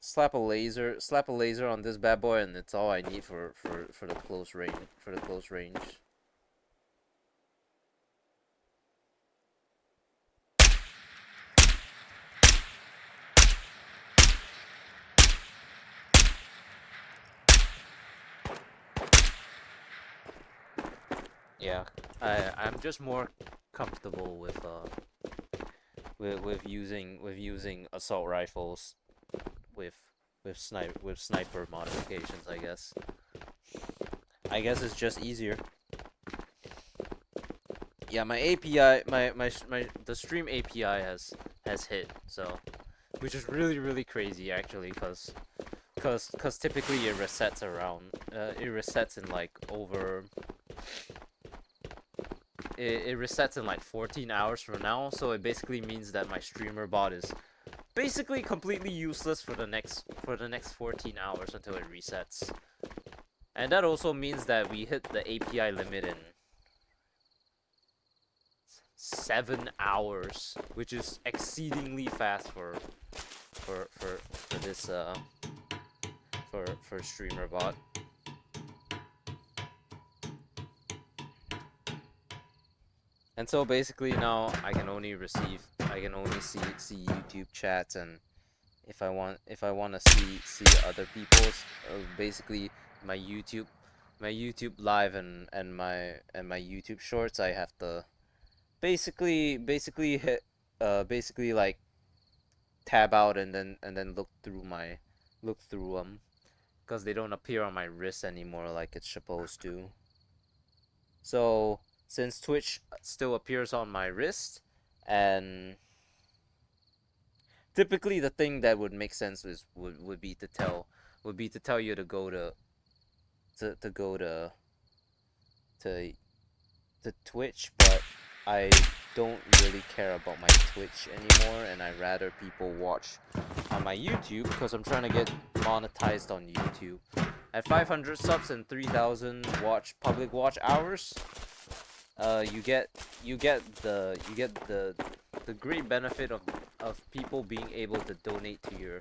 slap a laser on this bad boy and it's all I need for the close range. Yeah, I'm just more comfortable with using assault rifles with sniper modifications, I guess. I guess it's just easier. Yeah, my API, the stream API has hit, so which is really crazy actually, cause typically it resets it resets in like over it resets in like 14 hours from now, so it basically means that my streamer bot is basically completely useless for the next 14 hours until it resets. And that also means that we hit the API limit in 7 hours, which is exceedingly fast for this for streamer bot. And so basically now I can only see YouTube chats, and if I want to see other people's basically my YouTube live and my YouTube shorts, I have to basically hit basically like tab out and then look through because they don't appear on my wrist anymore like it's supposed to. So since Twitch still appears on my wrist, and typically the thing that would make sense would be to tell you to go to Twitch, but I don't really care about my Twitch anymore, and I'd rather people watch on my YouTube because I'm trying to get monetized on YouTube. At 500 subs and 3,000 public watch hours, you get the great benefit of people being able to donate to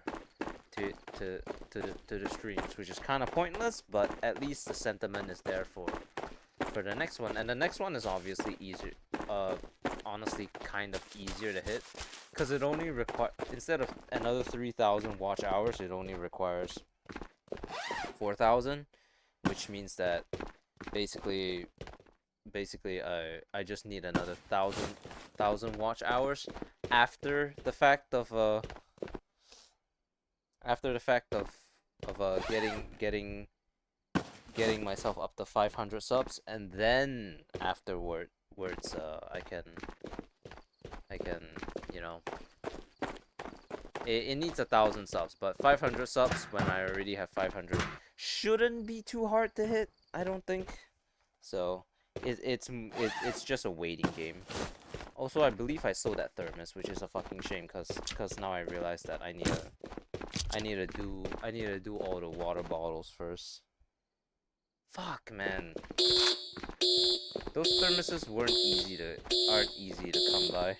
the streams, which is kind of pointless, but at least the sentiment is there for the next one. And the next one is obviously easier, honestly kind of easier to hit, because it only instead of another 3,000 watch hours, it only requires 4,000, which means that basically I just need another 1,000 watch hours after the fact of getting myself up to 500 subs, and then afterwards I can you know, it needs 1,000 subs, but 500 subs when I already have 500 shouldn't be too hard to hit, I don't think. So it's just a waiting game. Also, I believe I sold that thermos, which is a fucking shame, cause now I realize that I need to do all the water bottles first. Fuck, man. Those thermoses aren't easy to come by.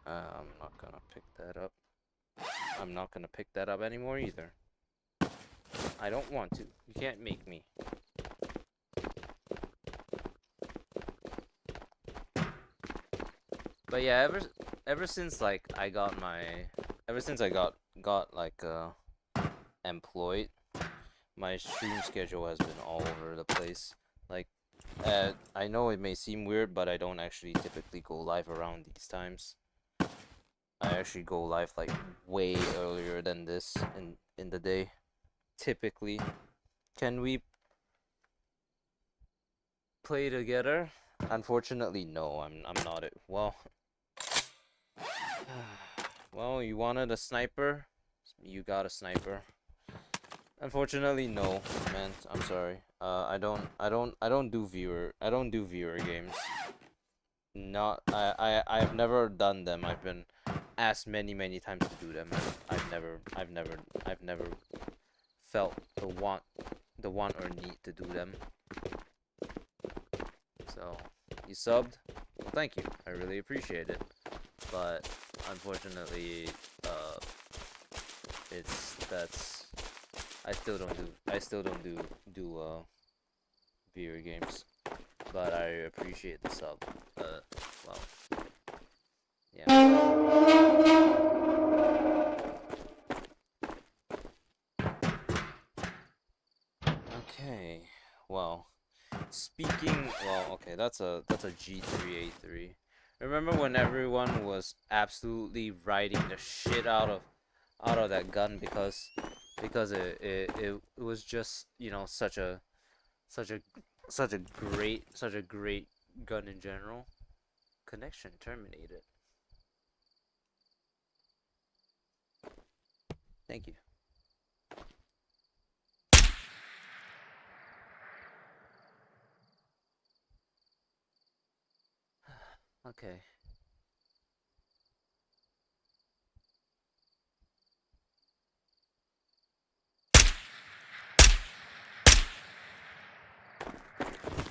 I'm not gonna pick that up. I'm not gonna pick that up anymore either. I don't want to. You can't make me. But yeah, ever since like I got like employed, my stream schedule has been all over the place. Like, I know it may seem weird, but I don't actually typically go live around these times. I actually go live like way earlier than this in the day, typically. Can we play together? Unfortunately, no. I'm not it. Well, Well, you wanted a sniper? You got a sniper. Unfortunately, no, man. I'm sorry. I don't do viewer games. I've never done them. I've been asked many times to do them, and I've never felt the want or need to do them. So, you subbed? Well, thank you. I really appreciate it. But unfortunately, that's I still don't do viewer games. But I appreciate the sub. Well, yeah. Okay. Well, okay, that's a G3A3. Remember when everyone was absolutely riding the shit out of that gun because it was just, you know, such a such a great gun in general. Connection terminated. Thank you. Okay.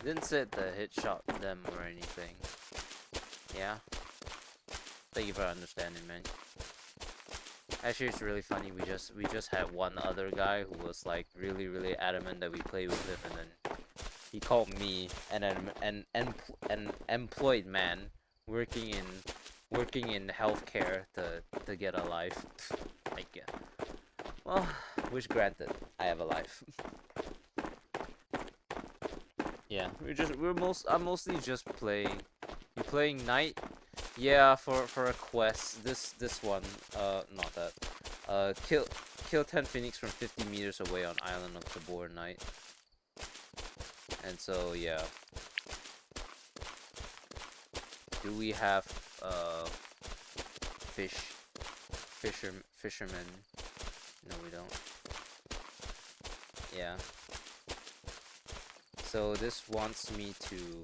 Didn't say the hit shot them or anything. Yeah. Thank you for understanding, man. Actually, it's really funny. We just had one other guy who was like really adamant that we play with him, and then he called me an employed man working in healthcare to get a life. I guess. Well, wish granted. I have a life. Yeah, I'm mostly just playing. You playing Knight? Yeah, for a quest. This one, not that. Kill 10 Phoenix from 50 meters away on Island of Tabor Knight. And so yeah. Do we have fishermen? No, we don't. Yeah. So this wants me to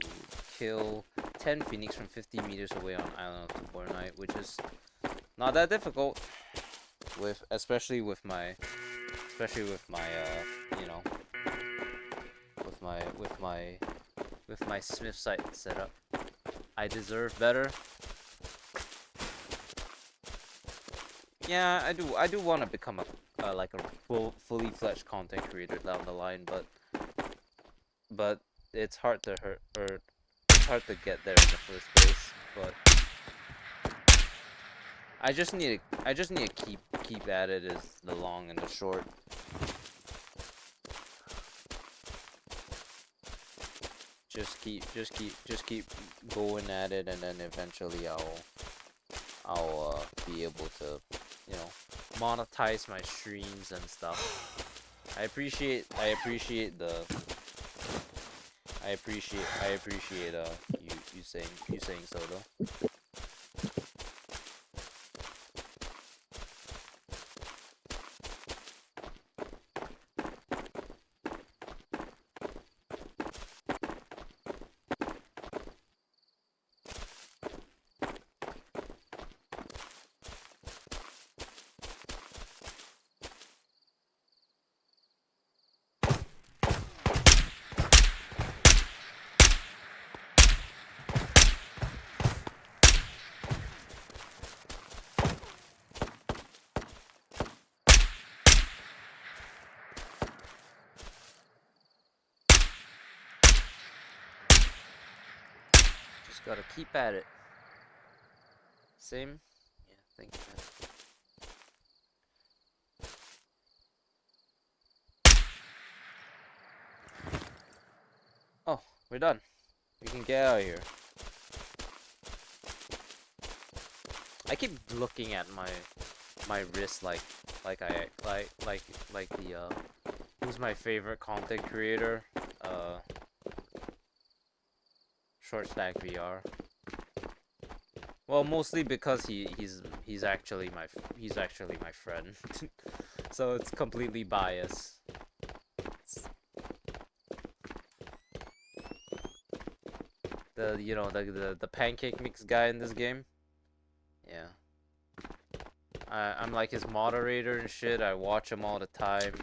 kill 10 Phoenix from 50 meters away on Island of Tabor Knight, which is not that difficult. Especially with my you know, with my Smith sight setup. I deserve better. Yeah, I do want to become a like a fully fledged content creator down the line, but it's hard to it's hard to get there in the first place. But I just need to keep at it is the long and the short. Just keep going at it, and then eventually I'll be able to, you know, monetize my streams and stuff. I appreciate you saying so though. Gotta keep at it. Same? Yeah, thank you, man. Oh, we're done. We can get out of here. I keep looking at my wrist like the who's my favorite content creator? Short Stack VR. Well, mostly because he's actually my friend, so it's completely biased. The the pancake mix guy in this game. Yeah, I'm like his moderator and shit. I watch him all the time,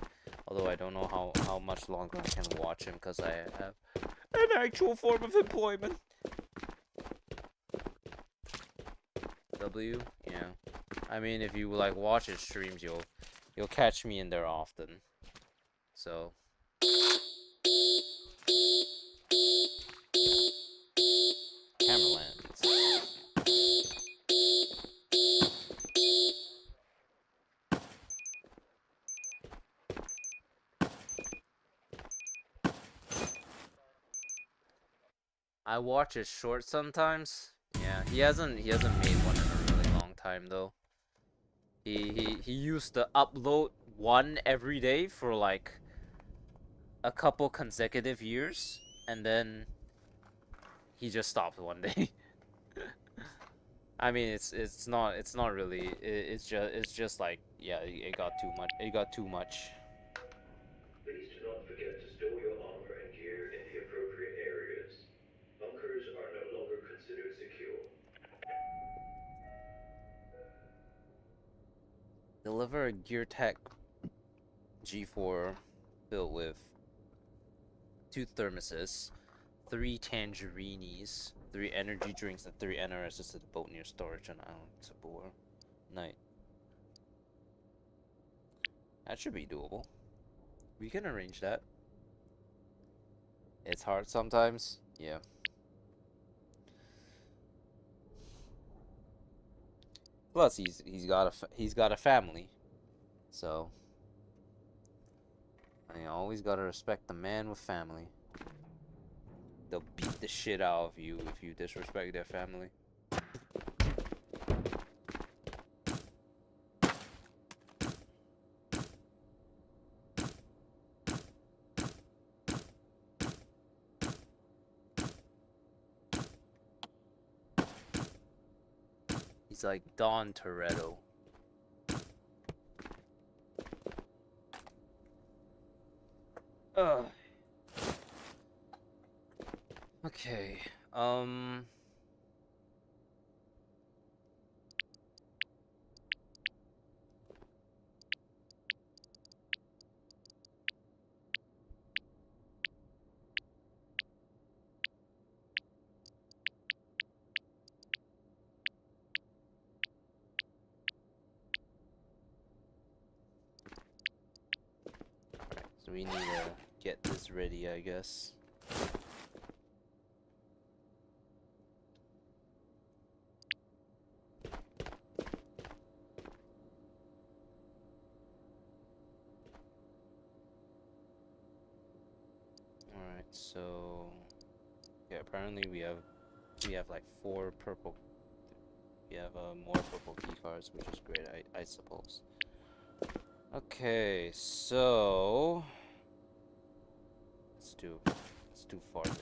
although I don't know how much longer I can watch him because I have an actual form of employment. W, yeah. I mean, if you like watch his streams, you'll catch me in there often. So. Cameralands. I watch his shorts sometimes. Yeah, he hasn't made one in a really long time though. He used to upload one every day for like a couple consecutive years, and then he just stopped one day. I mean, it's not really. It's just like, yeah, it got too much. It got too much. Please do not forget to store your armor and gear in the appropriate areas. Bunkers are no longer considered secure. Deliver a Gear Tech G4 filled with 2 thermoses, 3 tangerinis, 3 energy drinks, and 3 NRSs to the boat near storage on Island Tabor. Night. That should be doable. We can arrange that. It's hard sometimes. Yeah. Plus, he's got a family, so I always gotta respect the man with family. They'll beat the shit out of you if you disrespect their family. He's like Don Toretto. Ugh. Okay. Alright, so we need to get this ready, I guess. Alright, so yeah, apparently we have like 4 purple. We have more purple key cards, which is great, I suppose. Okay, so let's do fart.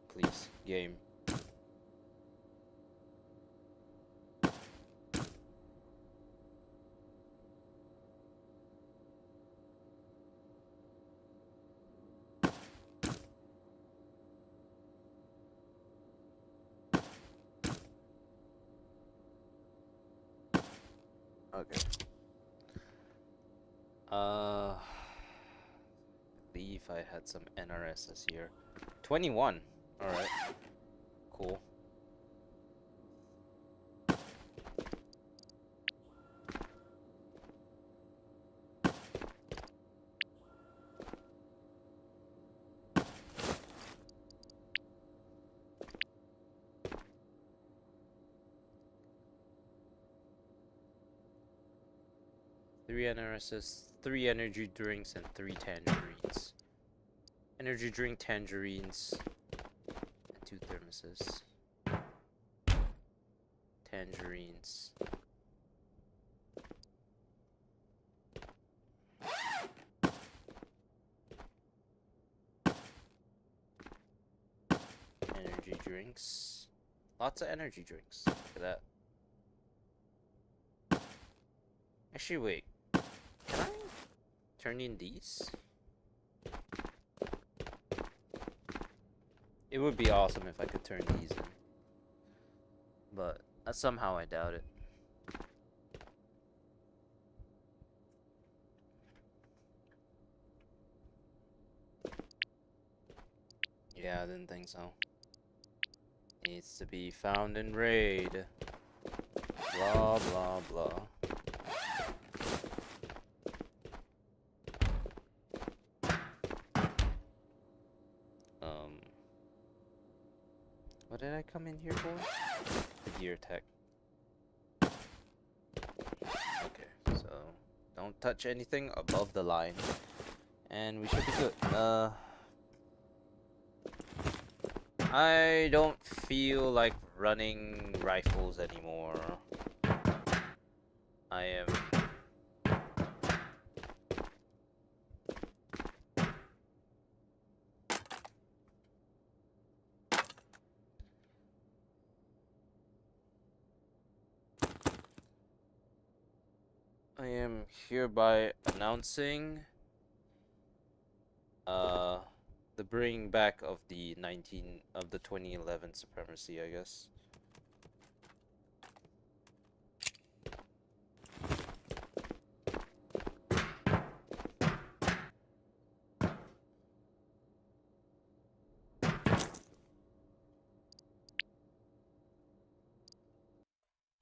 Please, game. Okay. Believe I had some NRSs here. 21. All right. Cool. Three NRSs, 3 energy drinks, and 3 tangerines. Energy drink, tangerines, and 2 thermoses. Tangerines. Energy drinks. Lots of energy drinks. Look at that. Actually, wait. Can I turn in these? It would be awesome if I could turn these in. But somehow I doubt it. Yeah, I didn't think so. Needs to be found in raid. Blah, blah, blah. What did I come in here for? The gear tech. Okay, so don't touch anything above the line. And we should be good. I don't feel like running rifles anymore. I am hereby announcing the bringing back of the 2011 supremacy, I guess.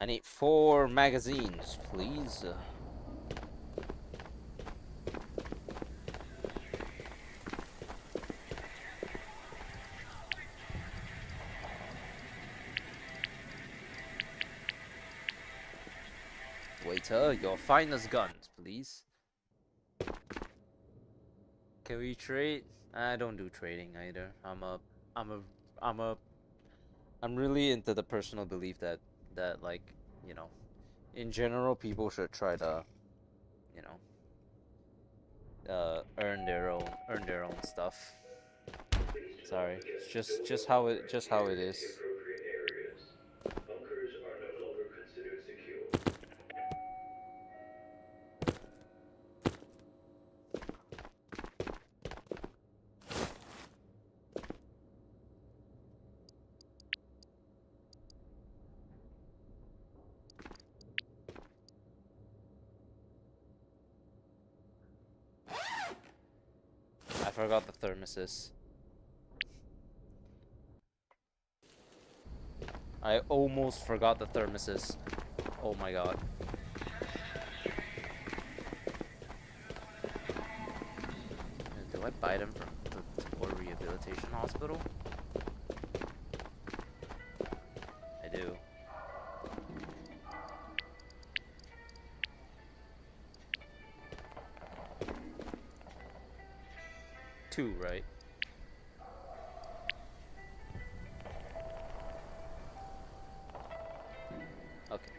I need 4 magazines, please. Waiter, your finest guns, please. Can we trade? I don't do trading either. I'm really into the personal belief that like, you know, in general people should try to, you know, earn their own stuff. Sorry. It's just how it is. The appropriate areas. Bunkers are no longer considered secure. I forgot the thermoses. I almost forgot the thermoses. Oh my god. Do I buy them from the Tabor Rehabilitation Hospital? I do. Two, right? Okay.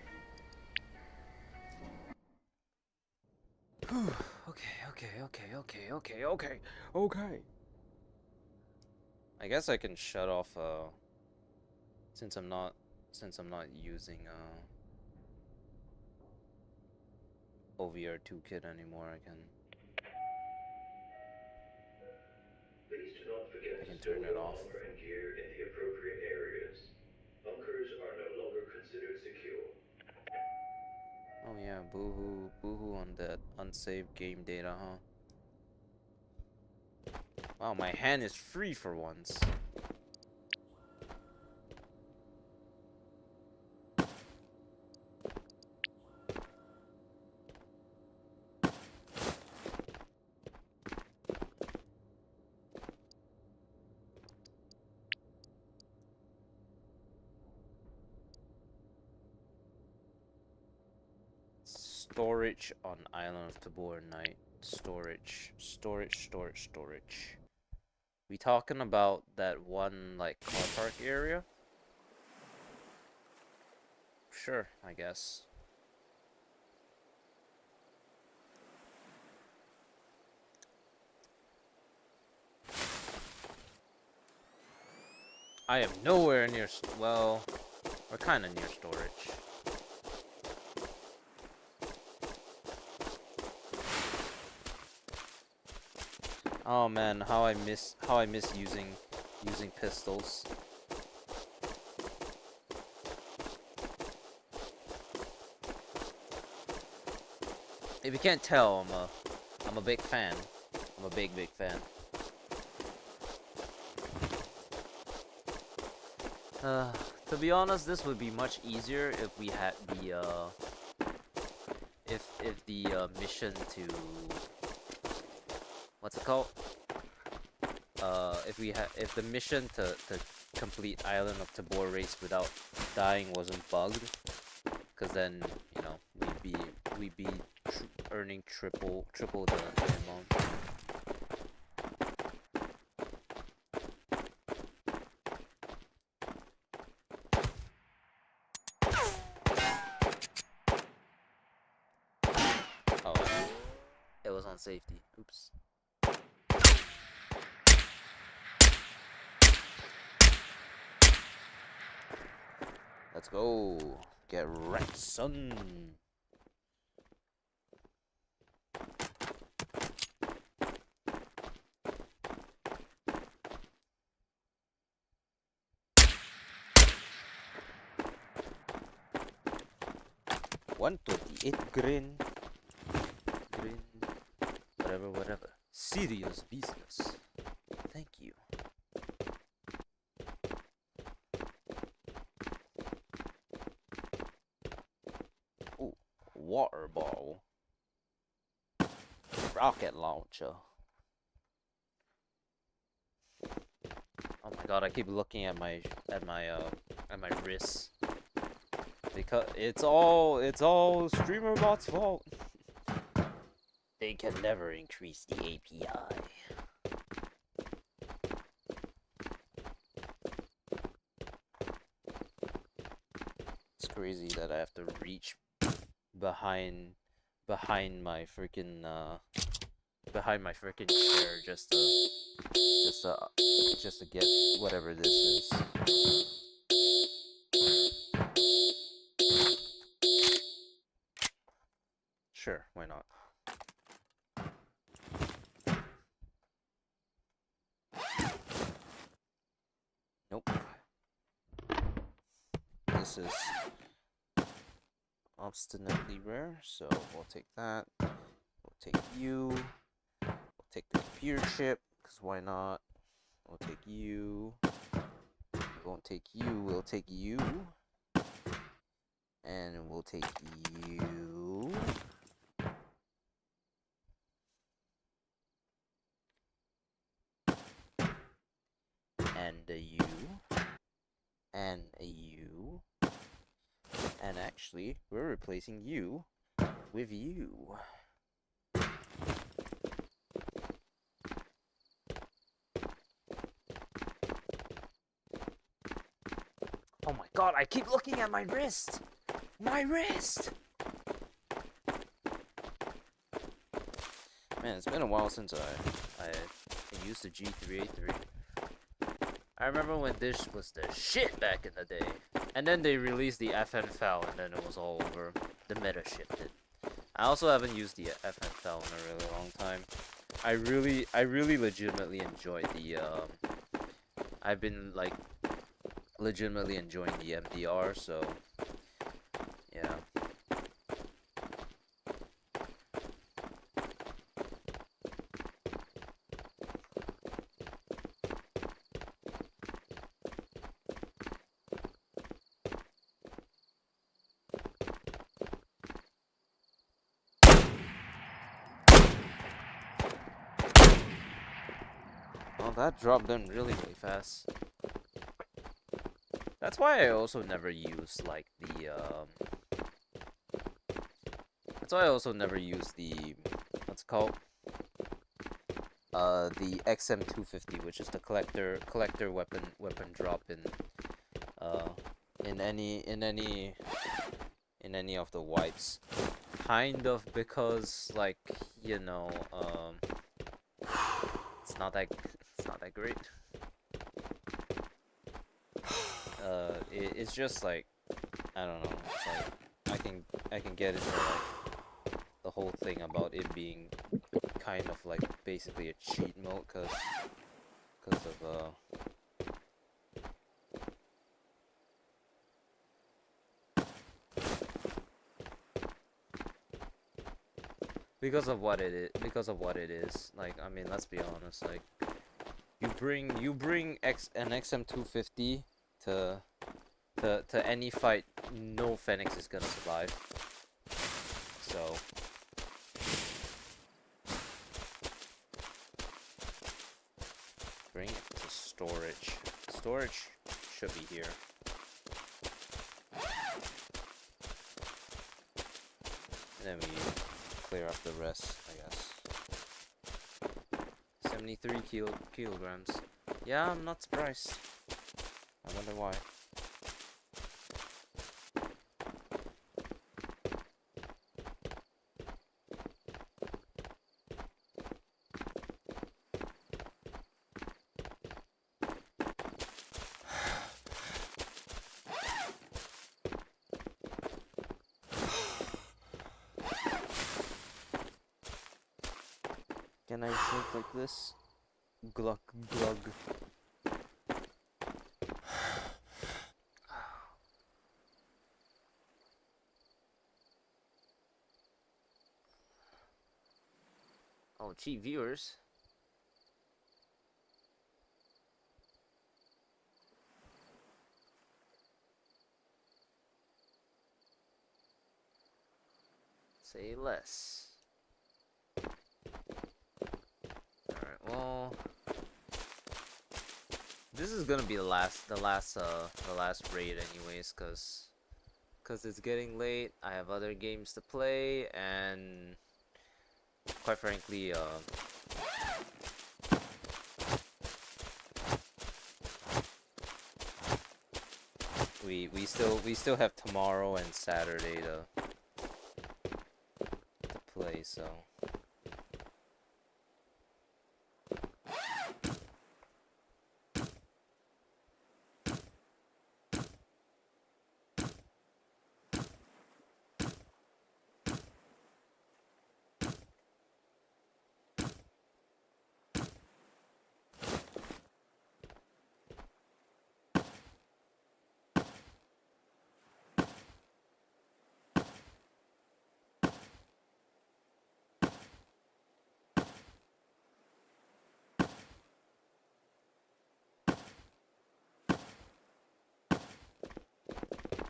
Okay. I guess I can shut off since I'm not using OVR 2 kit anymore. I can Please do not forget to turn store it your off. armor and gear in the appropriate areas. Bunkers are no longer considered secure. Oh yeah, boohoo on that unsaved game data, huh? Wow, my hand is free for once. Storage on Island of Tabor night. Storage. We talking about that one, like, car park area? Sure, I guess. I am nowhere near. Well, we're kind of near storage. Oh man, how I miss using pistols. If you can't tell, I'm a big fan. I'm a big fan. To be honest, this would be much easier if we had the if the mission to, what's it called? If the mission to complete Island of Tabor race without dying wasn't bugged, because then, you know, we'd be earning triple the amount. Oh, it was on safety. Oops. Let's go. Get wrecked, son. $128 green. Whatever. Serious business. Thank you. Ooh, water bottle. Rocket launcher. Oh my god, I keep looking at my wrists. Because it's all streamer bot's fault. They can never increase the API. It's crazy that I have to reach behind my freaking chair just to get whatever this is. Sure, why not? Nope. This is obstinately rare, so we'll take that. We'll take you. We'll take the computer chip, because why not? We'll take you. We won't take you, we'll take you. And we'll take you. And a you. And a you. And actually, we're replacing you with you. Oh my god, I keep looking at my wrist! My wrist! Man, it's been a while since I used the G383. I remember when this was the shit back in the day. And then they released the FN FAL, and then it was all over. The meta shifted. I also haven't used the FN FAL in a really long time. I really legitimately enjoyed the I've been like legitimately enjoying the MDR, so yeah. Well, that dropped them really fast. That's why I also never use like the that's why I also never use the, what's it called? The XM250, which is the collector weapon drop in any of the wipes. Kind of because, like, you know, it's not that great. it's just like, I don't know. It's like I can get into like the whole thing about it being kind of like basically a cheat mode, cause of because of what it is. Like, I mean, let's be honest. Like, you bring an XM250 to any fight, no Phoenix is gonna survive. So bring it to storage. Storage should be here. And then we clear up the rest, I guess. 73 kilograms. Yeah, I'm not surprised. I wonder why. Can I drink like this? Glug glug. Oh, gee, viewers. Say less. Alright, well, this is gonna be the last raid anyways, cause it's getting late. I have other games to play, and quite frankly, we still have tomorrow and Saturday to play, so.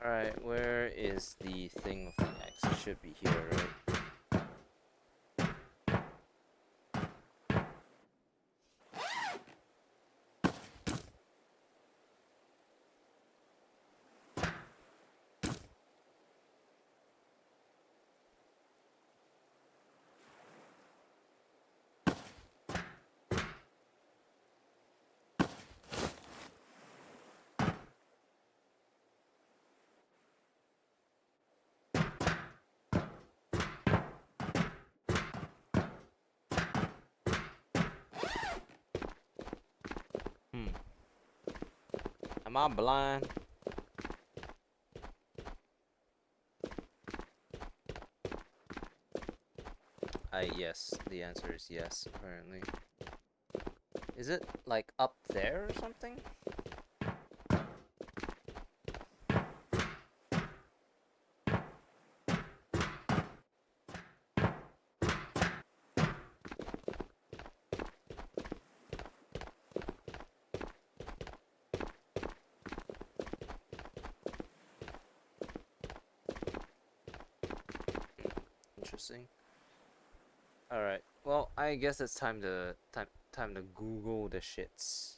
Alright, where is the thing with the X? It should be here, right? Am I blind? Yes, the answer is yes, apparently. Is it, like, up there or something? Interesting. Alright, well, I guess it's time to Google the shits.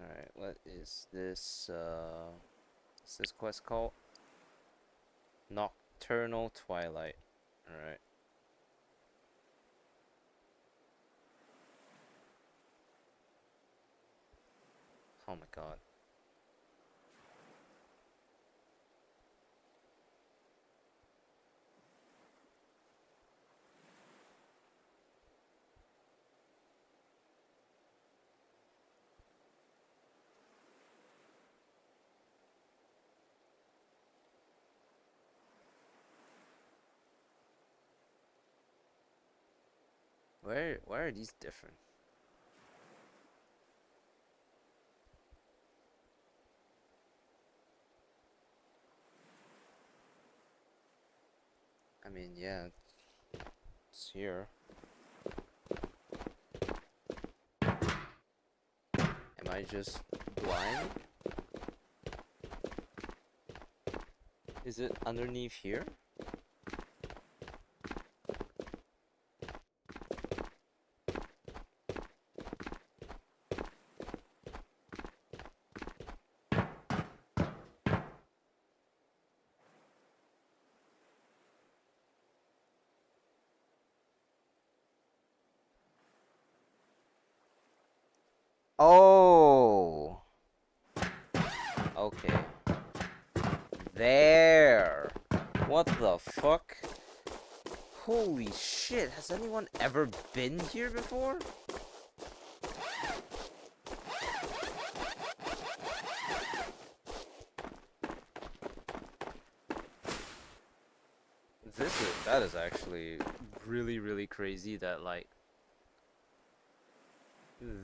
Alright, what is this, what's this quest called? Nocturnal Twilight. Alright. Oh my god. Why are these different? I mean, yeah, it's here. Am I just blind? Is it underneath here? Oh, okay. There. What the fuck? Holy shit, has anyone ever been here before? That is actually really crazy that like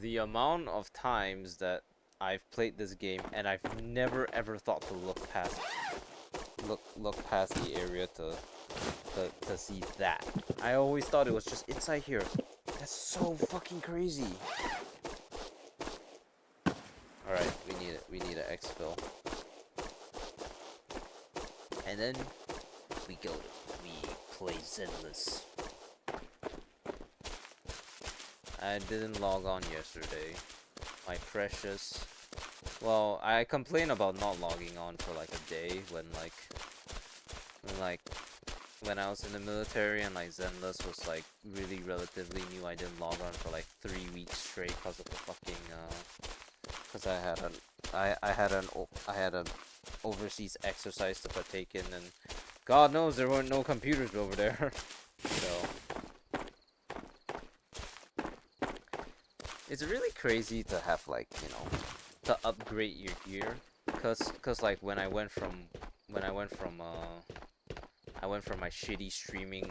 the amount of times that I've played this game and I've never ever thought to look past the area to see that. I always thought it was just inside here. That's so fucking crazy. Alright, we need an exfil. And then we play Zenless. I didn't log on yesterday. My precious. Well, I complained about not logging on for like a day when I was in the military and like Zenless was like really relatively new. I didn't log on for like 3 weeks straight because of the fucking because I had an overseas exercise to partake in, and God knows there weren't no computers over there. So it's really crazy to have like, you know, to upgrade your gear, cause like when I went from my shitty streaming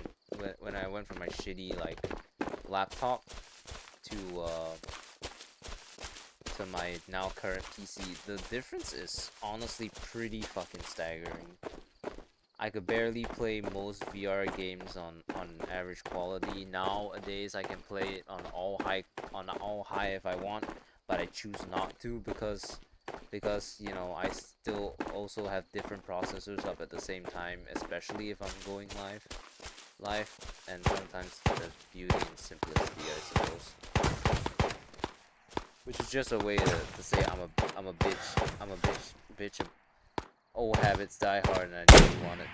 when I went from my shitty like laptop to my now current PC, the difference is honestly pretty fucking staggering. I could barely play most VR games on average quality. Nowadays I can play it on all high if I want, but I choose not to because you know, I still also have different processors up at the same time, especially if I'm going live, and sometimes there's beauty in simplicity, I suppose. Which is just a way to say I'm a bitch. Old habits die hard, and I didn't want it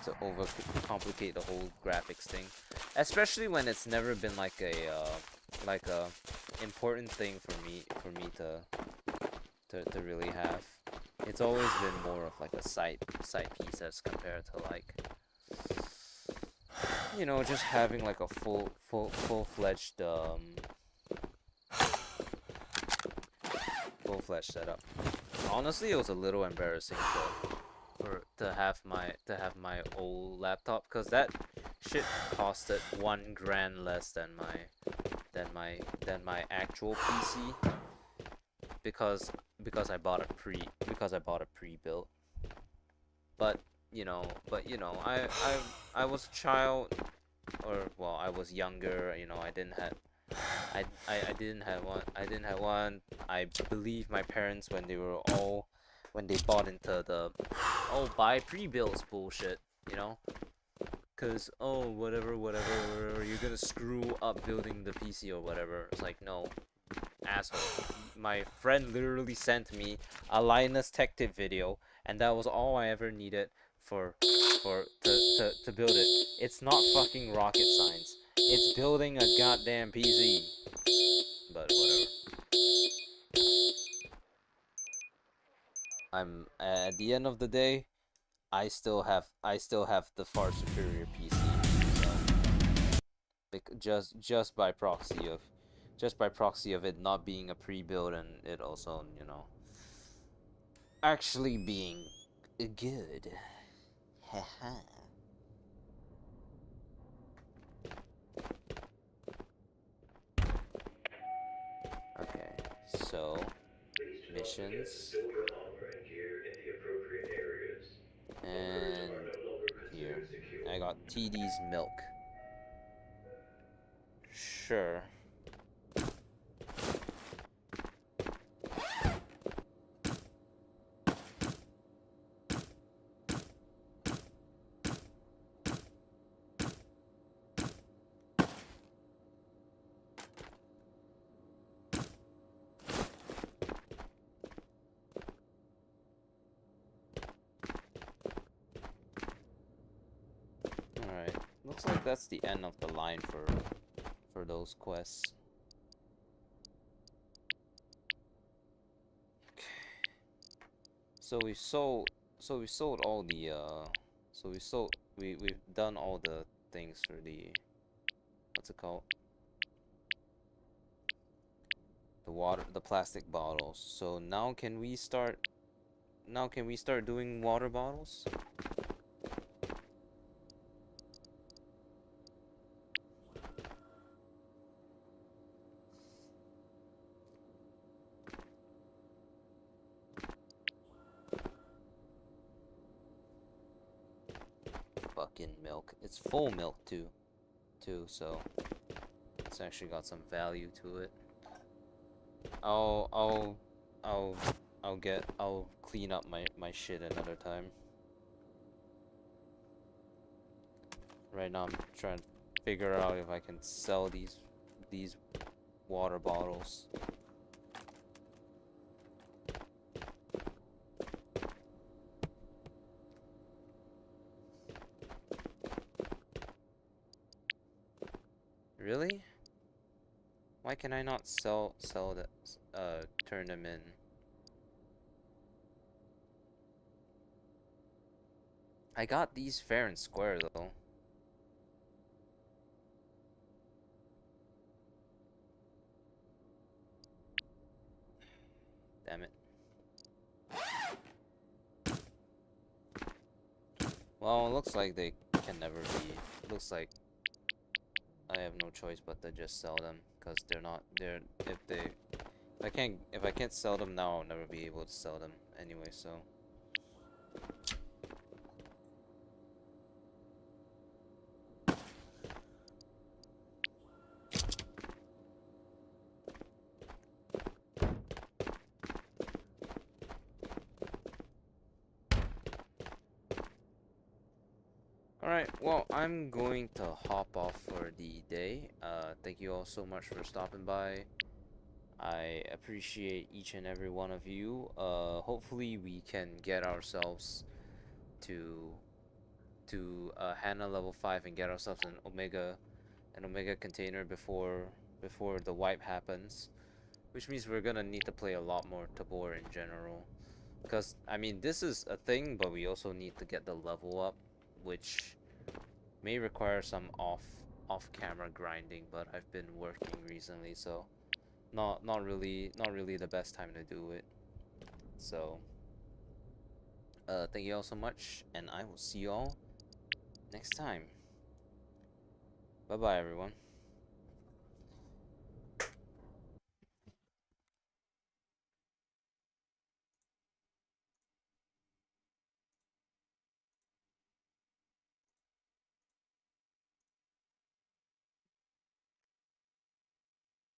to overcomplicate the whole graphics thing, especially when it's never been like a important thing for me to really have. It's always been more of like a side piece as compared to like, you know, just having like a full-fledged setup. Honestly, it was a little embarrassing to have my old laptop, because that shit costed 1 grand less than my actual PC, because I bought a pre-built. But you know, I was a child, or well, I was younger. You know, I didn't have one. I believe my parents when they bought into the buy pre-builts bullshit, you know, cause whatever, you're gonna screw up building the PC or whatever. It's like, no, asshole. My friend literally sent me a Linus Tech Tip video, and that was all I ever needed to build it. It's not fucking rocket science. It's building a goddamn PC. But whatever. I'm at the end of the day, I still have the far superior PC. So just by proxy of it not being a pre-build, and it also, you know, actually being good. Haha. stations. Store your armor and gear in the appropriate areas. Bunkers And are no longer here, considered secure. I got TD's milk. Sure. Alright, looks like that's the end of the line for those quests. Okay. So we sold all the we've done all the things for the, what's it called? The plastic bottles. So now can we start doing water bottles? Fucking milk. It's full milk too, so it's actually got some value to it. I'll clean up my shit another time. Right now I'm trying to figure out if I can sell these water bottles. Really? Why can I not sell that, turn them in? I got these fair and square though. Damn it. Well, it looks like they can never be. Looks like I have no choice but to just sell them, because if I can't sell them now, I'll never be able to sell them anyway, so. Alright, well, I'm going to hop off for the day. Thank you all so much for stopping by. I appreciate each and every one of you. Hopefully we can get ourselves to Hana level 5 and get ourselves an Omega container before the wipe happens. Which means we're gonna need to play a lot more Tabor in general. Because, I mean, this is a thing, but we also need to get the level up, which may require some off-camera grinding, but I've been working recently, so not really the best time to do it. So, thank you all so much, and I will see you all next time. Bye-bye, everyone.